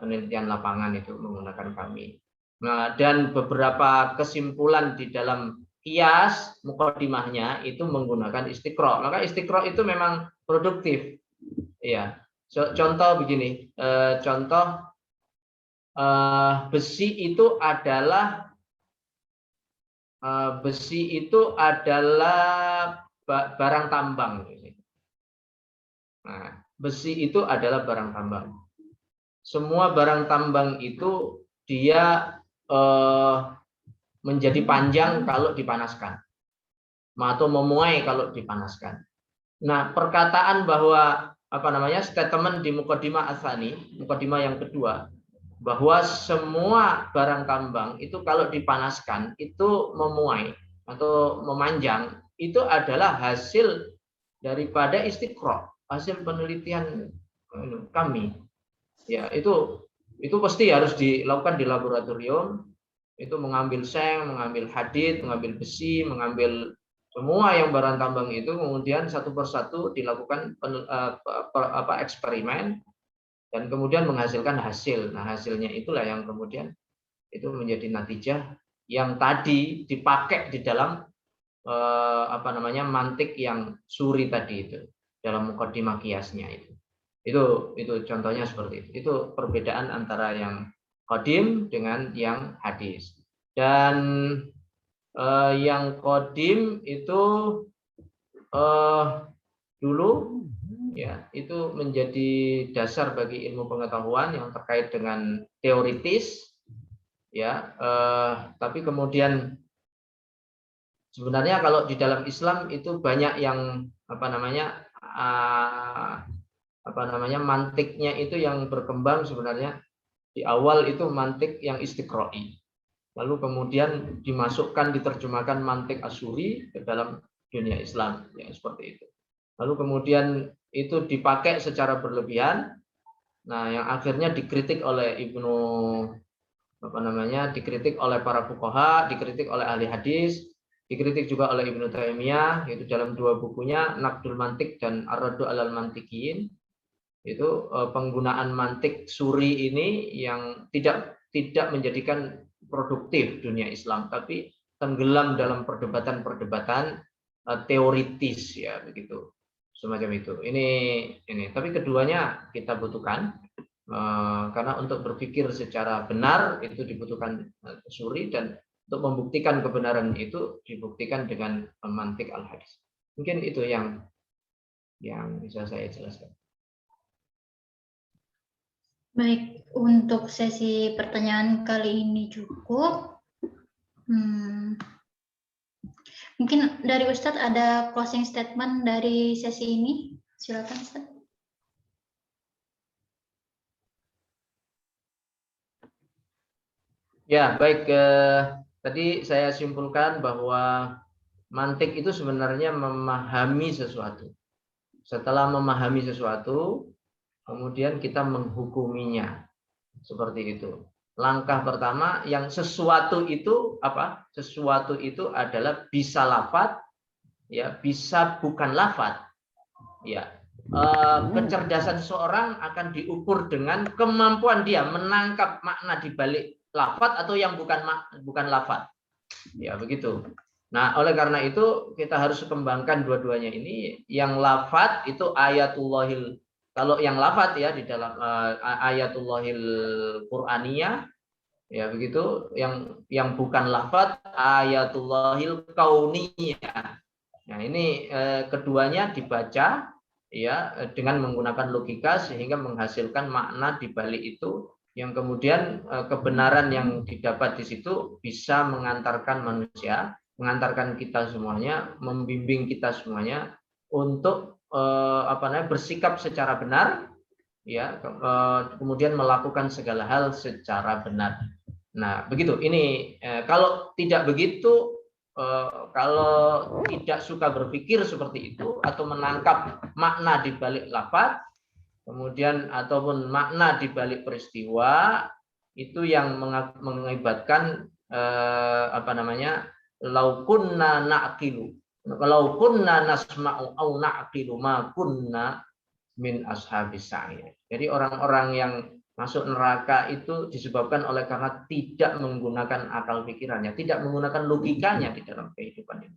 penelitian lapangan itu menggunakan kami. Nah, dan beberapa kesimpulan di dalam qiyas mukadimahnya itu menggunakan istiqra'. Maka istiqra' itu memang produktif. Ya. Contoh begini, contoh besi itu adalah barang tambang. Nah, besi itu adalah barang tambang. Semua barang tambang itu dia menjadi panjang kalau dipanaskan, atau memuai kalau dipanaskan. Nah, perkataan bahwa statement di mukadimah asani, mukadimah yang kedua, bahwa semua barang tambang itu kalau dipanaskan itu memuai atau memanjang, itu adalah hasil daripada istiqra', hasil penelitian kami. Ya, itu pasti harus dilakukan di laboratorium. Itu mengambil seng, mengambil hadid, mengambil besi, mengambil semua yang barang tambang itu, kemudian satu persatu dilakukan eksperimen, dan kemudian menghasilkan hasil. Nah, hasilnya itulah yang kemudian itu menjadi natijah yang tadi dipakai di dalam mantik yang suri tadi itu, dalam mukadimah qiyasnya itu. Itu contohnya seperti itu. Itu perbedaan antara yang qadim dengan yang hadis. Dan yang qadim itu dulu ya itu menjadi dasar bagi ilmu pengetahuan yang terkait dengan teoritis, ya. Tapi kemudian sebenarnya kalau di dalam Islam itu banyak yang mantiknya itu yang berkembang sebenarnya di awal itu mantik yang istiqra'i, lalu kemudian dimasukkan, diterjemahkan mantik asyuri ke dalam dunia Islam, ya seperti itu. Lalu kemudian itu dipakai secara berlebihan, nah yang akhirnya dikritik oleh dikritik oleh para fuqaha, dikritik oleh ahli hadis, dikritik juga oleh Ibnu Taimiyah, yaitu dalam dua bukunya Naqdul Mantik dan Ar-Raddu 'alal Mantiqiyin. Itu penggunaan mantik suri ini yang tidak menjadikan produktif dunia Islam, tapi tenggelam dalam perdebatan-perdebatan teoritis, ya begitu, semacam itu. Ini tapi keduanya kita butuhkan, karena untuk berpikir secara benar itu dibutuhkan suri, dan untuk membuktikan kebenaran itu dibuktikan dengan mantik al-hadis. Mungkin itu yang bisa saya jelaskan. Baik, untuk sesi pertanyaan kali ini cukup. Mungkin dari Ustadz ada closing statement dari sesi ini. Silakan Ustadz. Ya, baik. tadi saya simpulkan bahwa mantik itu sebenarnya memahami sesuatu. Setelah memahami sesuatu, kemudian kita menghukuminya. Seperti itu. Langkah pertama yang sesuatu itu apa? Sesuatu itu adalah bisa lafadz, ya, bisa bukan lafadz. Ya. Kecerdasan seseorang akan diukur dengan kemampuan dia menangkap makna di balik lafadz atau yang bukan lafadz. Ya, begitu. Nah, oleh karena itu kita harus kembangkan dua-duanya ini. Yang lafadz itu ayatullahil. Kalau yang lafadz ya di dalam ayatullahil Qur'aniyah, ya begitu. Yang bukan lafadz ayatullahil kauniyah. Nah, ini keduanya dibaca ya dengan menggunakan logika sehingga menghasilkan makna di balik itu, yang kemudian kebenaran yang didapat di situ bisa mengantarkan manusia, mengantarkan kita semuanya, membimbing kita semuanya untuk bersikap secara benar, ya, kemudian melakukan segala hal secara benar. Nah, begitu. Ini kalau tidak begitu, kalau tidak suka berpikir seperti itu atau menangkap makna di balik lafaz, kemudian ataupun makna di balik peristiwa, itu yang mengakibatkan lau kunna na'qilu, lau kunna nasma'u au na'qilu ma kunna min ashabis sa'ir. Jadi orang-orang yang masuk neraka itu disebabkan oleh karena tidak menggunakan akal pikirannya, tidak menggunakan logikanya di dalam kehidupan ini.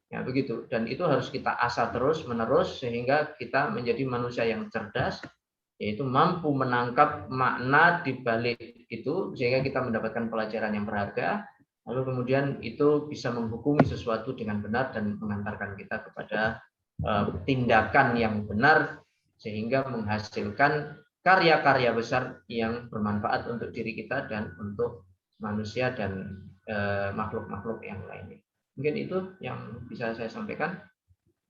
Ya begitu. Dan itu harus kita asah terus menerus sehingga kita menjadi manusia yang cerdas, yaitu mampu menangkap makna di balik itu sehingga kita mendapatkan pelajaran yang berharga. Lalu kemudian itu bisa menghukumi sesuatu dengan benar dan mengantarkan kita kepada tindakan yang benar sehingga menghasilkan karya-karya besar yang bermanfaat untuk diri kita dan untuk manusia dan makhluk-makhluk yang lainnya. Mungkin itu yang bisa saya sampaikan.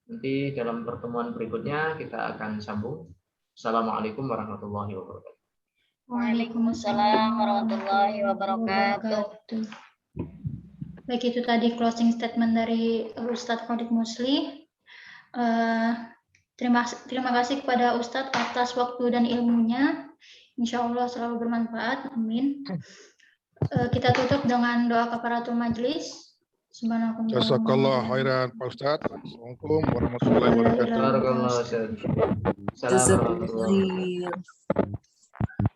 Nanti dalam pertemuan berikutnya kita akan sambung. Assalamualaikum warahmatullahi wabarakatuh. Waalaikumsalam warahmatullahi wabarakatuh. Baik, itu tadi closing statement dari Ustadz Khalid Musli. Terima kasih kepada Ustadz atas waktu dan ilmunya. Insya Allah selalu bermanfaat. Amin. Kita tutup dengan doa kafaratul majlis. Jazakallah khairan Pak Ustadz. Assalamualaikum warahmatullahi wabarakatuh.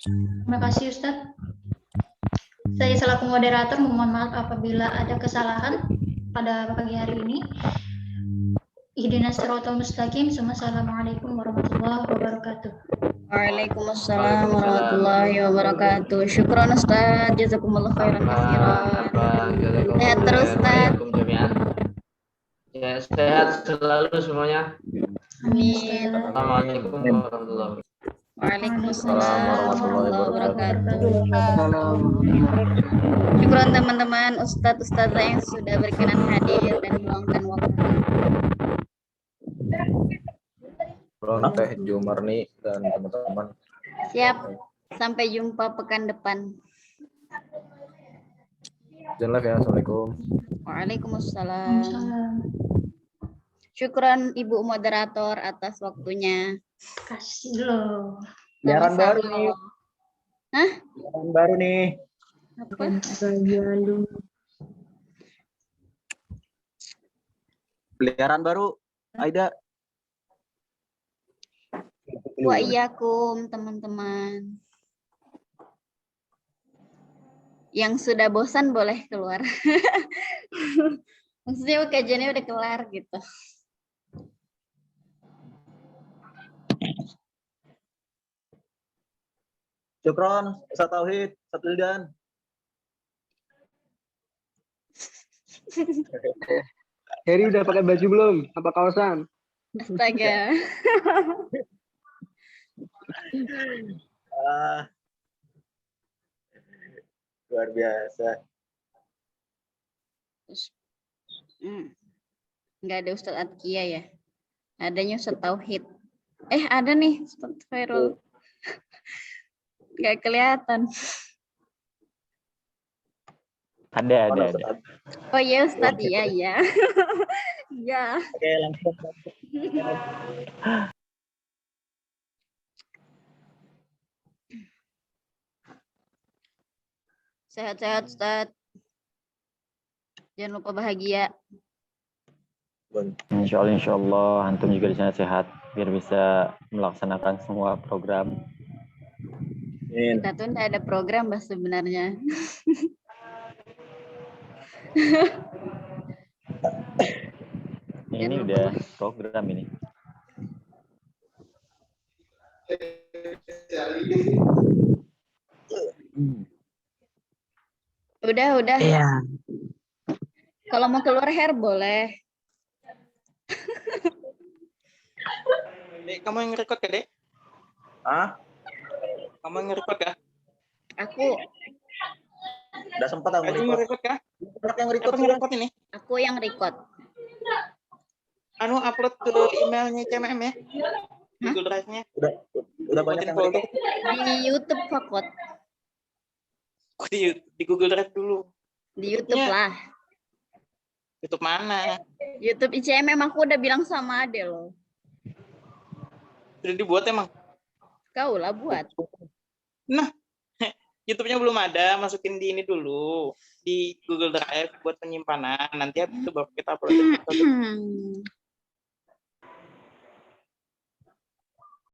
Terima kasih Ustadz. Saya selaku moderator memohon maaf apabila ada kesalahan pada pagi hari ini. Ihdinas siratal mustaqim. Assalamualaikum warahmatullahi wabarakatuh. Waalaikumsalam warahmatullahi wabarakatuh. Syukran Ustaz, jazakumullah khairan katsiran. Sehat terus Ustaz. Ya, sehat selalu semuanya. Amin. Assalamualaikum warahmatullahi wabarakatuh. Waalaikumsalam warahmatullahi wabarakatuh. Syukran teman-teman ustadz-ustadzah yang sudah berkenan hadir dan meluangkan waktu. Teh Jumarni dan teman-teman. Siap. Sampai jumpa pekan depan. Jangan live ya. Assalamualaikum. Waalaikumsalam. Syukran Ibu moderator atas waktunya. Kasih loh. Siaran baru nih. Hah? Siaran baru nih. Apa? Peliharaan baru, Aida. Wa iyyakum teman-teman. Yang sudah bosan boleh keluar. Maksudnya kajiannya udah kelar gitu. Syukron, Ustaz Tauhid, Ustaz Wildan. Heri udah pakai baju belum? Apa kaosan? Astaga. Luar biasa. Nggak ada Ustadz Atkia ya? Adanya Ustadz Tauhid. Ada nih Ustadz Khairul. Nggak kelihatan. Ada. Oh iya Ustadz, iya iya. Iya. Oke, langsung. Sehat-sehat Ustadz. Jangan lupa bahagia. Insya Allah, antum juga di sana sehat biar bisa melaksanakan semua program. Kita tuh nggak ada program Mbak sebenarnya. Ini Jangan lupa, udah Mas. program ini. Udah. Iya. Kalau mau keluar hair boleh. Dek, kamu yang nge-record ya, Dek? Ah, Kamu yang nge-record ya? Aku udah sempat aku Kamu yang record. nge-record ya? Yang Siapa record yang nge-record ini? aku yang record. Anu upload ke emailnya CMM ya? Google Drive-nya. Udah banyak yang record. Di YouTube Fakot. Kok di Google Drive dulu? Di YouTube YouTube-nya. lah. YouTube mana? YouTube ICMM aku udah bilang sama Ade loh. Sudah dibuat emang? Kau lah buat. Nah, YouTube-nya belum ada, masukin di ini dulu. Di Google Drive buat penyimpanan. Nanti habis itu baru kita upload.